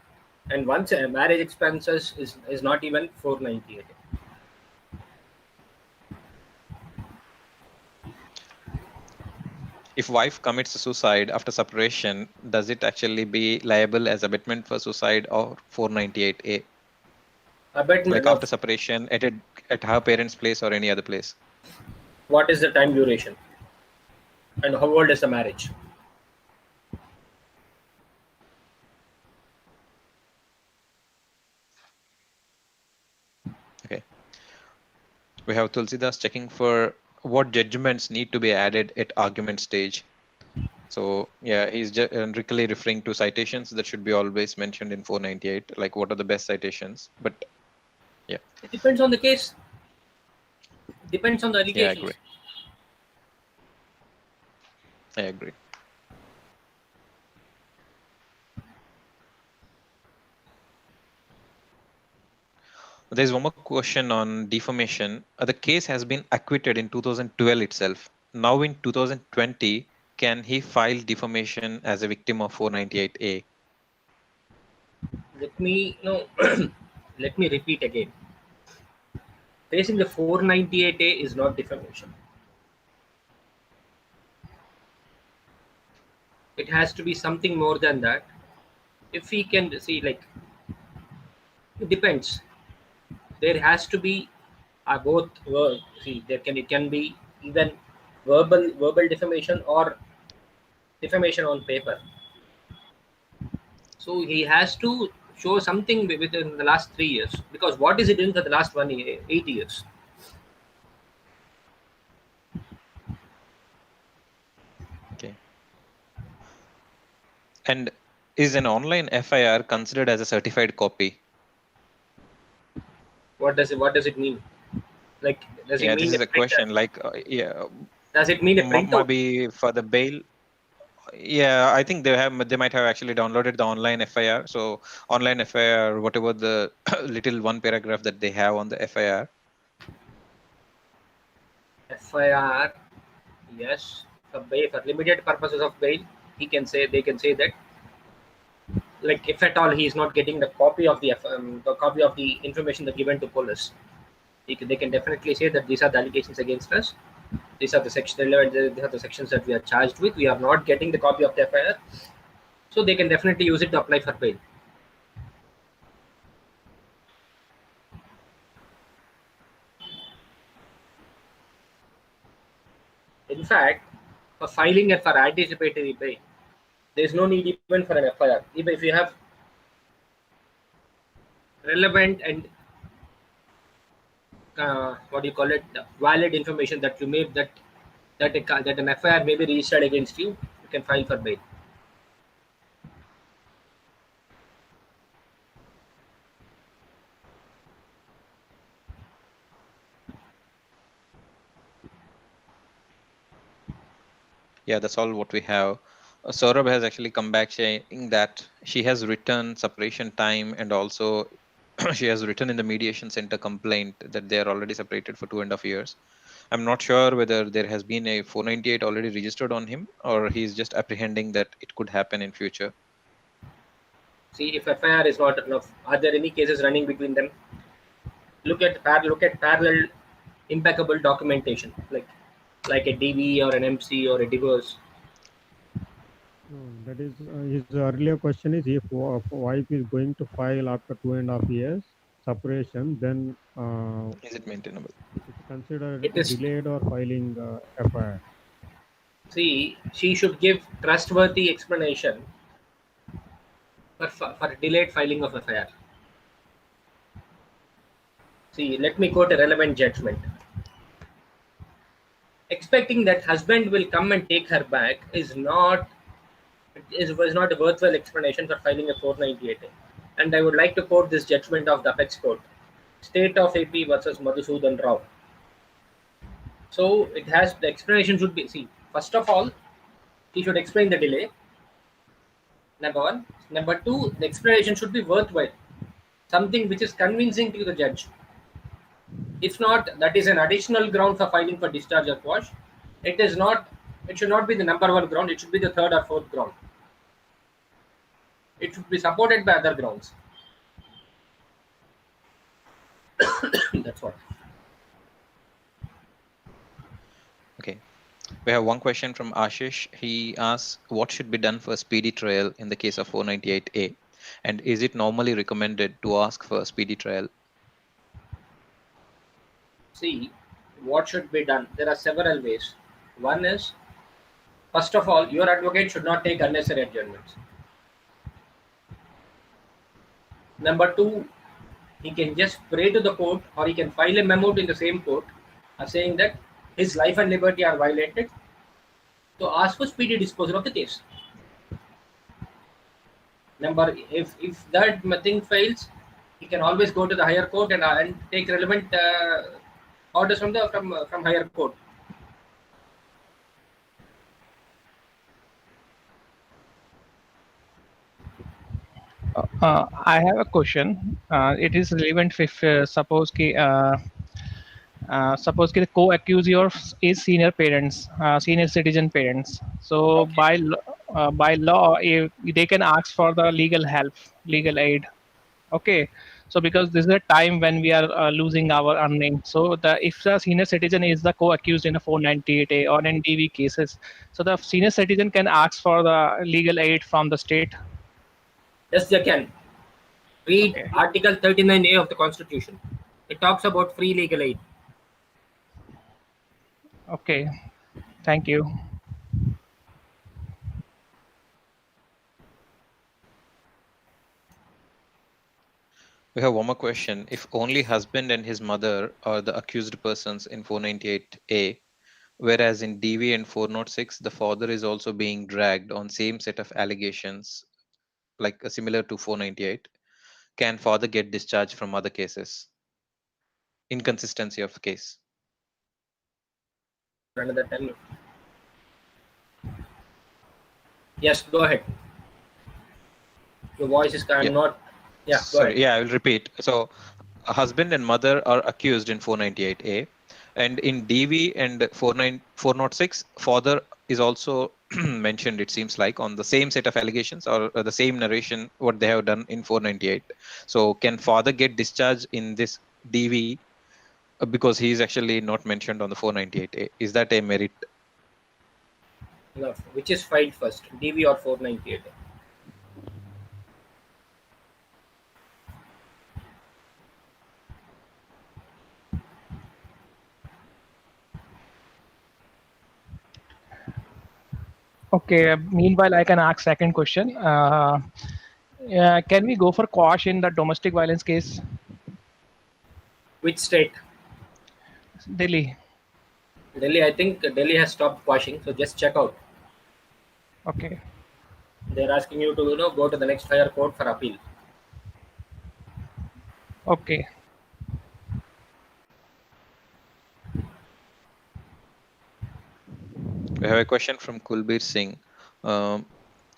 and once marriage expenses is not even 498. If wife commits suicide after separation, does it actually be liable as abetment for suicide or 498A? Abetment Like after separation at her parents' place or any other place? What is the time duration? And how old is the marriage? Okay. We have Tulsidas checking for what judgments need to be added at argument stage. So yeah, he's really referring to citations that should be always mentioned in 498, like what are the best citations. But yeah. It depends on the case. Depends on the Yeah, allegations. I agree. There's one more question on defamation. The case has been acquitted in 2012 itself. Now in 2020, can he file defamation as a victim of 498A? Let me let me repeat again. Facing the 498A is not defamation. It has to be something more than that. If we can see, like, it depends. There has to be both. See, it can be even verbal defamation or defamation on paper. So he has to show something within the last 3 years, because what is he doing for the last 8 years? Okay. And is an online FIR considered as a certified copy? What does it mean? Like, does it mean this is a question. Like, does it mean a printout? Maybe for the bail. Yeah, I think they might have actually downloaded the online FIR. So online FIR, whatever the little one paragraph that they have on the FIR. FIR, yes, for limited purposes of bail, they can say that, like, if at all he is not getting the copy of the information that given to police, they can definitely say that these are the allegations against us. These are the sections that we are charged with. We are not getting the copy of the FIR, so they can definitely use it to apply for bail. In fact, for filing and for anticipatory bail, there is no need even for an FIR. Even if you have relevant and valid information that you made that an FIR may be registered against you, you can file for bail. Yeah, that's all what we have. Saurabh has actually come back saying that she has written separation time, and also she has written in the mediation center complaint that they are already separated for 2.5 years. I'm not sure whether there has been a 498 already registered on him, or he's just apprehending that it could happen in future. See, if FIR is not enough, are there any cases running between them? Look at parallel impeccable documentation, like a DV or an MC or a divorce. No, that is his earlier question is if wife is going to file after 2.5 years separation, then Is it maintainable? it's considered It is, delayed or filing FIR. see, she should give trustworthy explanation for delayed filing of FIR. See, let me quote a relevant judgment. Expecting that husband will come and take her back was not a worthwhile explanation for filing a 498A. And I would like to quote this judgment of the Apex Court, State of AP versus Madhusudan Rao. So it has, the explanation should be, see, first of all, he should explain the delay. Number one. Number two, the explanation should be worthwhile, something which is convincing to the judge. If not, that is an additional ground for filing for discharge or quash. It is not. It should not be the number one ground. It should be the third or fourth ground. It should be supported by other grounds. That's what. Okay. We have one question from Ashish. He asks, what should be done for speedy trial in the case of 498A? And is it normally recommended to ask for speedy trial? See, what should be done? There are several ways. One is, first of all, your advocate should not take unnecessary adjournments. Number two, he can just pray to the court, or he can file a memo in the same court saying that his life and liberty are violated, to ask for speedy disposal of the case. If that thing fails, he can always go to the higher court and take relevant orders from higher court. I have a question. It is relevant if suppose the co-accuser is senior parents, senior citizen parents. So Okay. by law, they can ask for the legal help, legal aid. Okay. So because this is a time when we are losing our earning. So if the senior citizen is the co-accused in a 498A or in DV cases, so the senior citizen can ask for the legal aid from the state. Yes, they can. Read Okay. Article 39A of the Constitution. It talks about free legal aid. Okay. Thank you. We have one more question. If only husband and his mother are the accused persons in 498A, whereas in DV and 406, the father is also being dragged on same set of allegations, like similar to 498, can father get discharged from other cases? Inconsistency of the case. Another 10. Yes, go ahead. Your voice is Yeah. not. Yeah, go Sorry. ahead. Yeah, I will repeat. So, a husband and mother are accused in 498A, and in DV and 406, father is also mentioned, it seems like, on the same set of allegations or the same narration what they have done in 498. So, can father get discharged in this DV because he is actually not mentioned on the 498A? Is that a merit? No, which is filed first, DV or 498? Okay. Meanwhile, I can ask second question. Can we go for quash in the domestic violence case? Which state? Delhi. Delhi. I think Delhi has stopped quashing, so just check out. Okay. They're asking you to go to the next higher court for appeal. Okay. We We have a question from Kulbir Singh.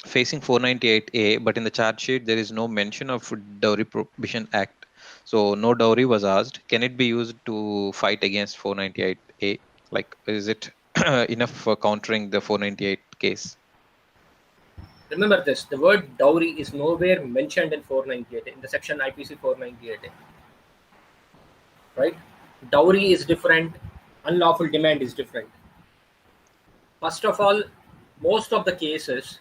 Facing 498A, but in the charge sheet there is no mention of Dowry Prohibition Act. So no dowry was asked. Can it be used to fight against 498A? Like, is it enough for countering the 498 case? Remember this, the word dowry is nowhere mentioned in 498 in the section IPC 498A. Right? Dowry is different, unlawful demand is different. First of all, most of the cases,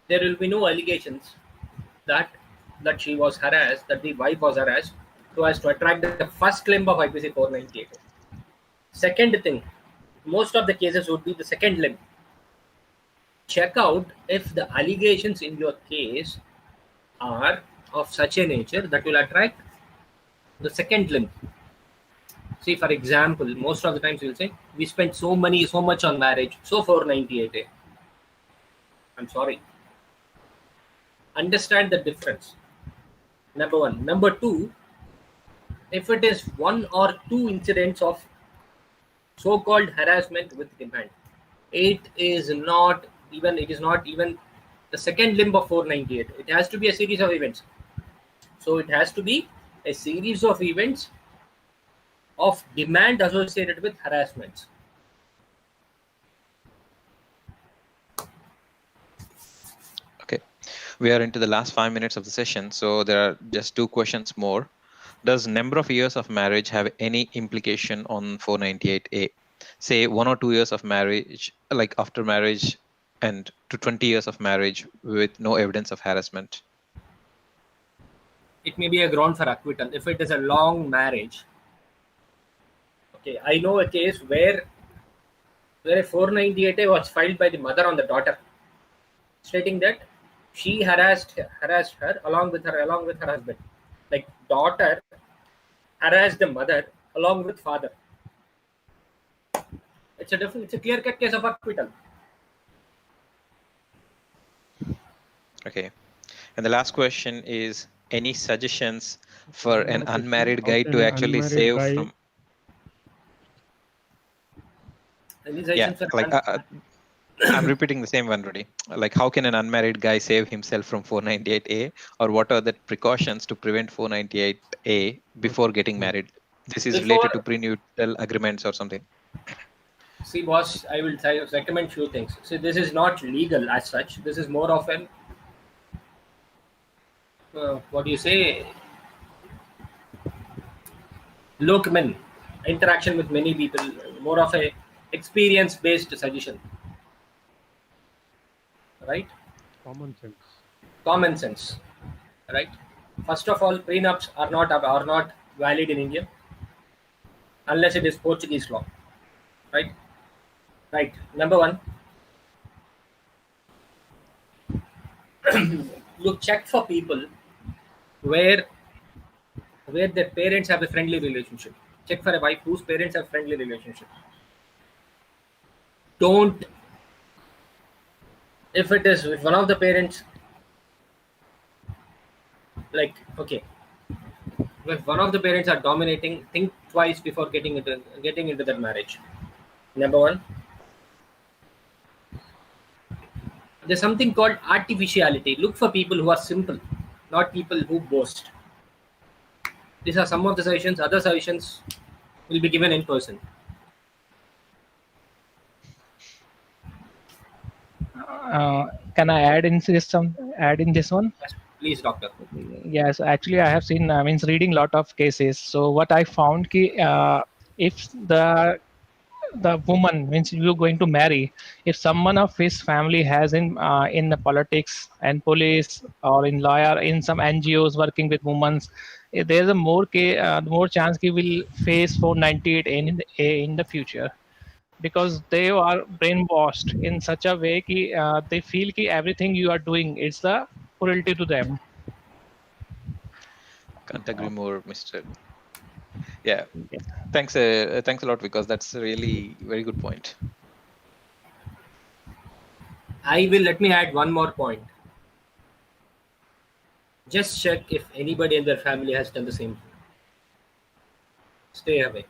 there will be no allegations that she was harassed, that the wife was harassed, so as to attract the first limb of IPC 498. Second thing, most of the cases would be the second limb. Check out if the allegations in your case are of such a nature that will attract the second limb. See, for example, most of the times you'll say, we spent so much on marriage, so 498A. I'm sorry. Understand the difference. Number one. Number two, if it is one or two incidents of so-called harassment with demand, it is not even the second limb of 498. It has to be a series of events. So it has to be a series of events of demand associated with harassments. Okay, we are into the last 5 minutes of the session, so there are just 2 questions more. Does number of years of marriage have any implication on 498A? Say 1 or 2 years of marriage, like after marriage, and to 20 years of marriage with no evidence of harassment. It may be a ground for acquittal if it is a long marriage. Okay, I know a case where a 498A was filed by the mother on the daughter, stating that she harassed her along with her husband. Like, daughter harassed the mother along with father. It's a clear-cut case of acquittal. Okay, and the last question is, any suggestions for an unmarried guy to actually save from? Yeah, like I'm repeating the same one, Rudy. Like, how can an unmarried guy save himself from 498A, or what are the precautions to prevent 498A before getting married? This is related to prenuptial agreements or something. See, boss, I will recommend few things. See, this is not legal as such. This is more of an what do you say? Lookman interaction with many people. More of a experience-based suggestion, right? Common sense, right? First of all, prenups are not valid in India unless it is Portuguese law, right? Right. Number one, look, check for people where their parents have a friendly relationship. Check for a wife whose parents have friendly relationship. Don't, if one of the parents, like, okay, if one of the parents are dominating, think twice before getting into that marriage. Number one, there's something called artificiality. Look for people who are simple, not people who boast. These are some of the suggestions. Other suggestions will be given in person. Can I add in this one? Yes, please, doctor. Yes, actually, I have seen. Reading lot of cases. So what I found, if the woman means you're going to marry, if someone of his family has in the politics and police or in lawyer in some NGOs working with women, there's a more chance he will face 498 in the future, because they are brainwashed in such a way that they feel that everything you are doing is the cruelty to them. Can't agree more, Mr. Yeah. Thanks a lot, because that's a really very good point. Let me add one more point. Just check if anybody in their family has done the same thing. Stay away.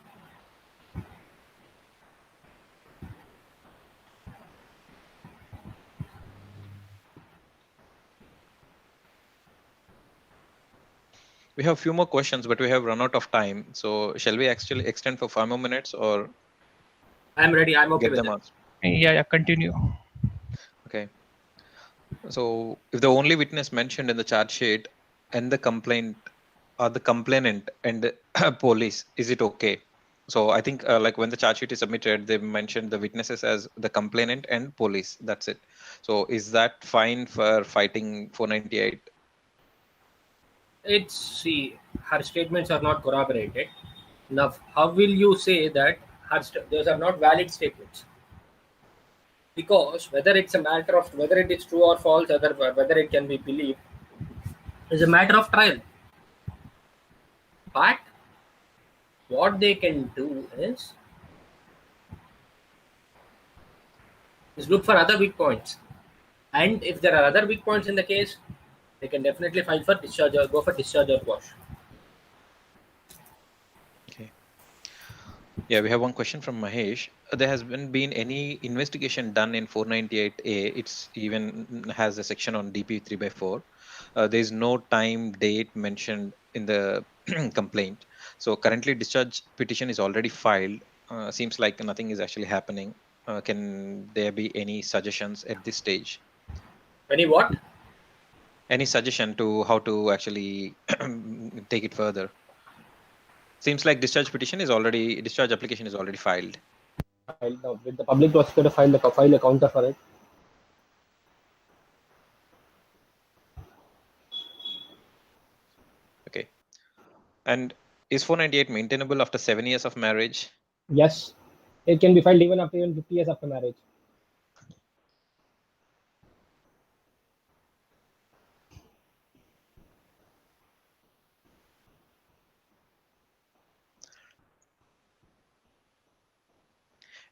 We have a few more questions, but we have run out of time. So shall we actually extend for 5 more minutes or I'm ready. I'm okay get with them it. answered? Yeah, continue. Okay. So if the only witness mentioned in the charge sheet and the complaint are the complainant and the police, is it okay? So I think like when the charge sheet is submitted, they mentioned the witnesses as the complainant and police. That's it. So is that fine for fighting 498? It's see, her statements are not corroborated. Now, how will you say that those are not valid statements? Because whether it's a matter of whether it is true or false, whether it can be believed, is a matter of trial. But what they can do is look for other weak points. And if there are other weak points in the case, they can definitely file for discharge or go for discharge or quash. Okay. Yeah, we have one question from Mahesh. There has been any investigation done in 498A. It's even has a section on DP 3/4. There is no time date mentioned in the complaint. So currently discharge petition is already filed. Seems like nothing is actually happening. Can there be any suggestions at this stage? Any what? Any suggestion to how to actually take it further? Seems like discharge application is already filed. Filed now with the public prosecutor file a counter for it. Okay. And is 498 maintainable after 7 years of marriage? Yes, it can be filed even after 50 years after marriage.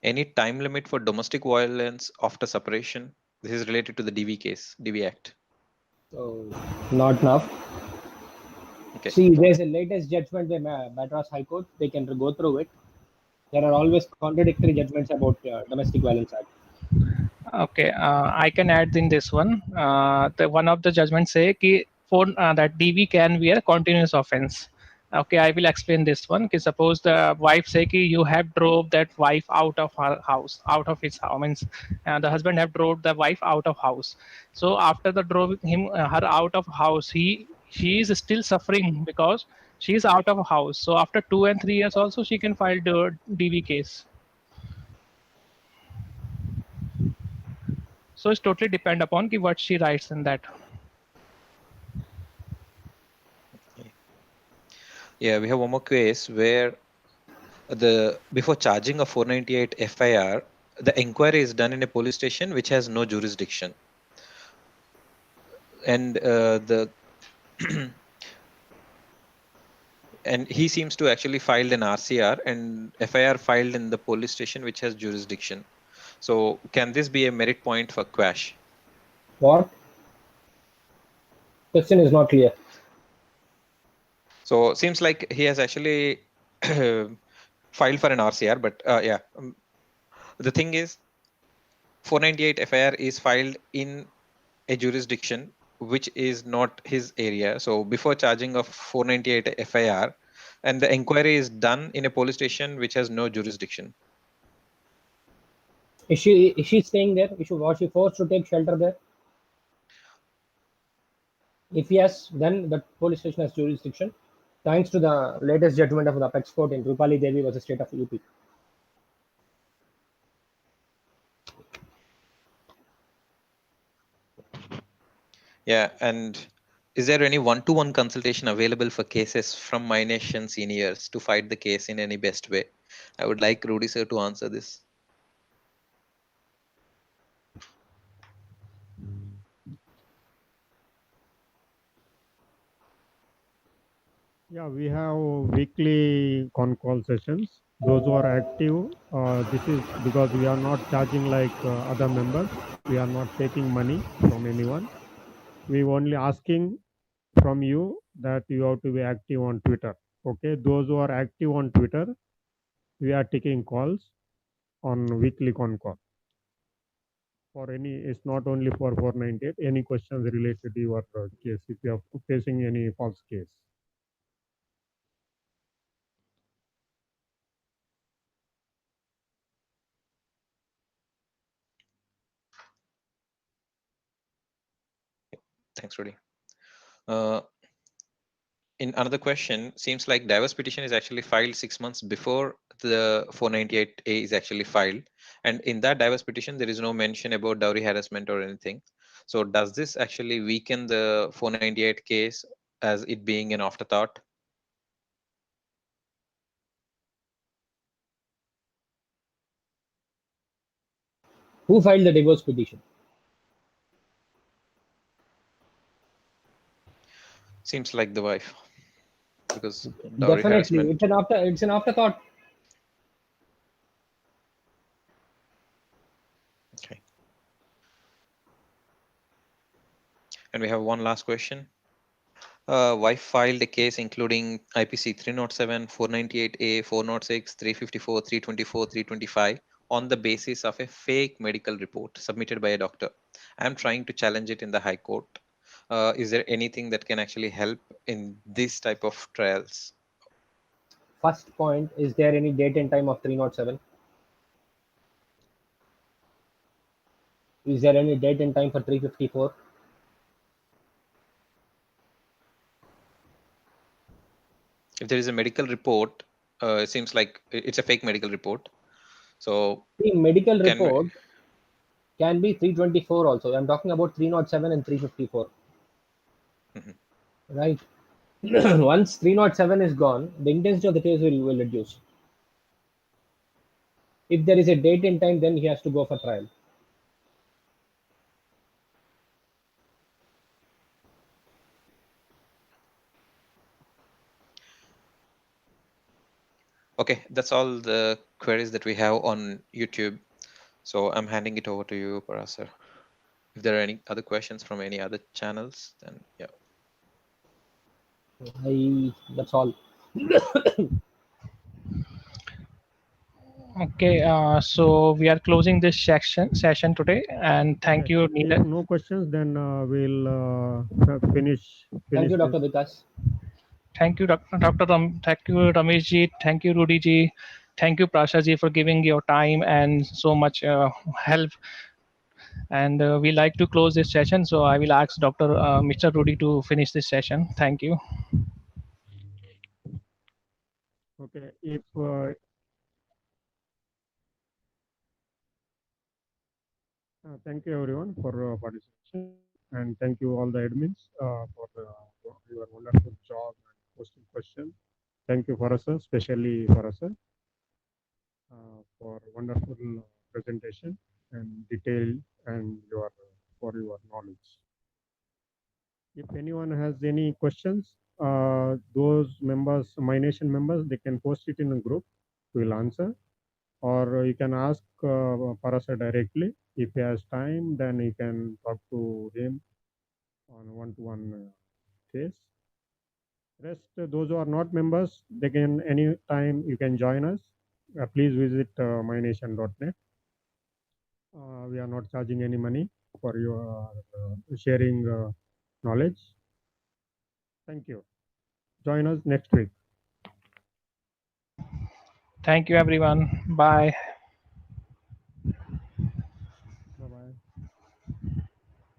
Any time limit for domestic violence after separation? This is related to the DV Act. So not now. Okay. See, there's a latest judgment by Madras High Court. They can go through it. There are always contradictory judgments about Domestic Violence Act. Okay, I can add in this one. The one of the judgments say that DV can be a continuous offense. Okay, I will explain this one. Ki suppose the wife say ki you have drove that wife out of her house, out of his house. Means the husband have drove the wife out of house. So after the drove her out of house, she is still suffering because she is out of house. So after 2 and 3 years also she can file the DV case. So it's totally depend upon what she writes in that. Yeah, we have one more case where before charging a 498 FIR, the inquiry is done in a police station which has no jurisdiction. And and he seems to actually filed an RCR and FIR filed in the police station which has jurisdiction. So can this be a merit point for quash? What? Question is not clear. So seems like he has actually filed for an RCR, but yeah, the thing is 498 FIR is filed in a jurisdiction which is not his area. So before charging of 498 FIR, and the inquiry is done in a police station which has no jurisdiction. Is she staying there? Was she forced to take shelter there? If yes, then the police station has jurisdiction. Thanks to the latest judgment of the Apex Court in Rupali Devi versus State of UP. Yeah, and is there any one-to-one consultation available for cases from MyNation seniors to fight the case in any best way? I would like Rudy sir to answer this. Yeah, we have weekly con call sessions. Those who are active, this is because we are not charging like other members. We are not taking money from anyone. We only asking from you that you have to be active on Twitter. Okay, those who are active on Twitter, we are taking calls on weekly con call. For any, it's not only for 498. Any questions related to your case, if you are facing any false case. Thanks, Rudy. In another question, seems like divorce petition is actually filed 6 months before the 498A is actually filed. And in that divorce petition, there is no mention about dowry harassment or anything. So does this actually weaken the 498 case as it being an afterthought? Who filed the divorce petition? Seems like the wife, because dowry Definitely, harassment. it's an afterthought. Okay. And we have one last question. Wife filed a case including IPC 307, 498A, 406, 354, 324, 325 on the basis of a fake medical report submitted by a doctor. I'm trying to challenge it in the High Court. Is there anything that can actually help in this type of trials? First point, is there any date and time of 307? Is there any date and time for 354? If there is a medical report, it seems like it's a fake medical report. So The medical can we, report can be 324 also. I'm talking about 307 and 354. Mhm. Right. Once 307 is gone, the intensity of the case will reduce. If there is a date and time, then he has to go for trial. Okay, that's all the queries that we have on YouTube. So I'm handing it over to you, Parasar. If there are any other questions from any other channels, then yeah. That's all. Okay, so we are closing this session today, and thank Okay. you, If Neeraj. no questions, then we'll finish Thank you, this. Dr. Vikas. Thank you, Dr. Thank you, Ramesh ji. Thank you, Rudy ji. Thank you, Prasha ji, for giving your time and so much help. And we like to close this session, so I will ask Mr. Rudy to finish this session. Thank you. Okay. If thank you everyone for participation, and thank you all the admins for your wonderful job and posting questions. Thank you, Farasa, especially Farasa, for wonderful presentation and detail and for your knowledge. If anyone has any questions, those members, MyNation members, they can post it in a group. We'll answer, or you can ask Parasa directly. If he has time, then you can talk to him on one-to-one case. Rest, those who are not members, they can anytime you can join us. Please visit mynation.net. We are not charging any money for your sharing knowledge. Thank you. Join us next week. Thank you, everyone. Bye.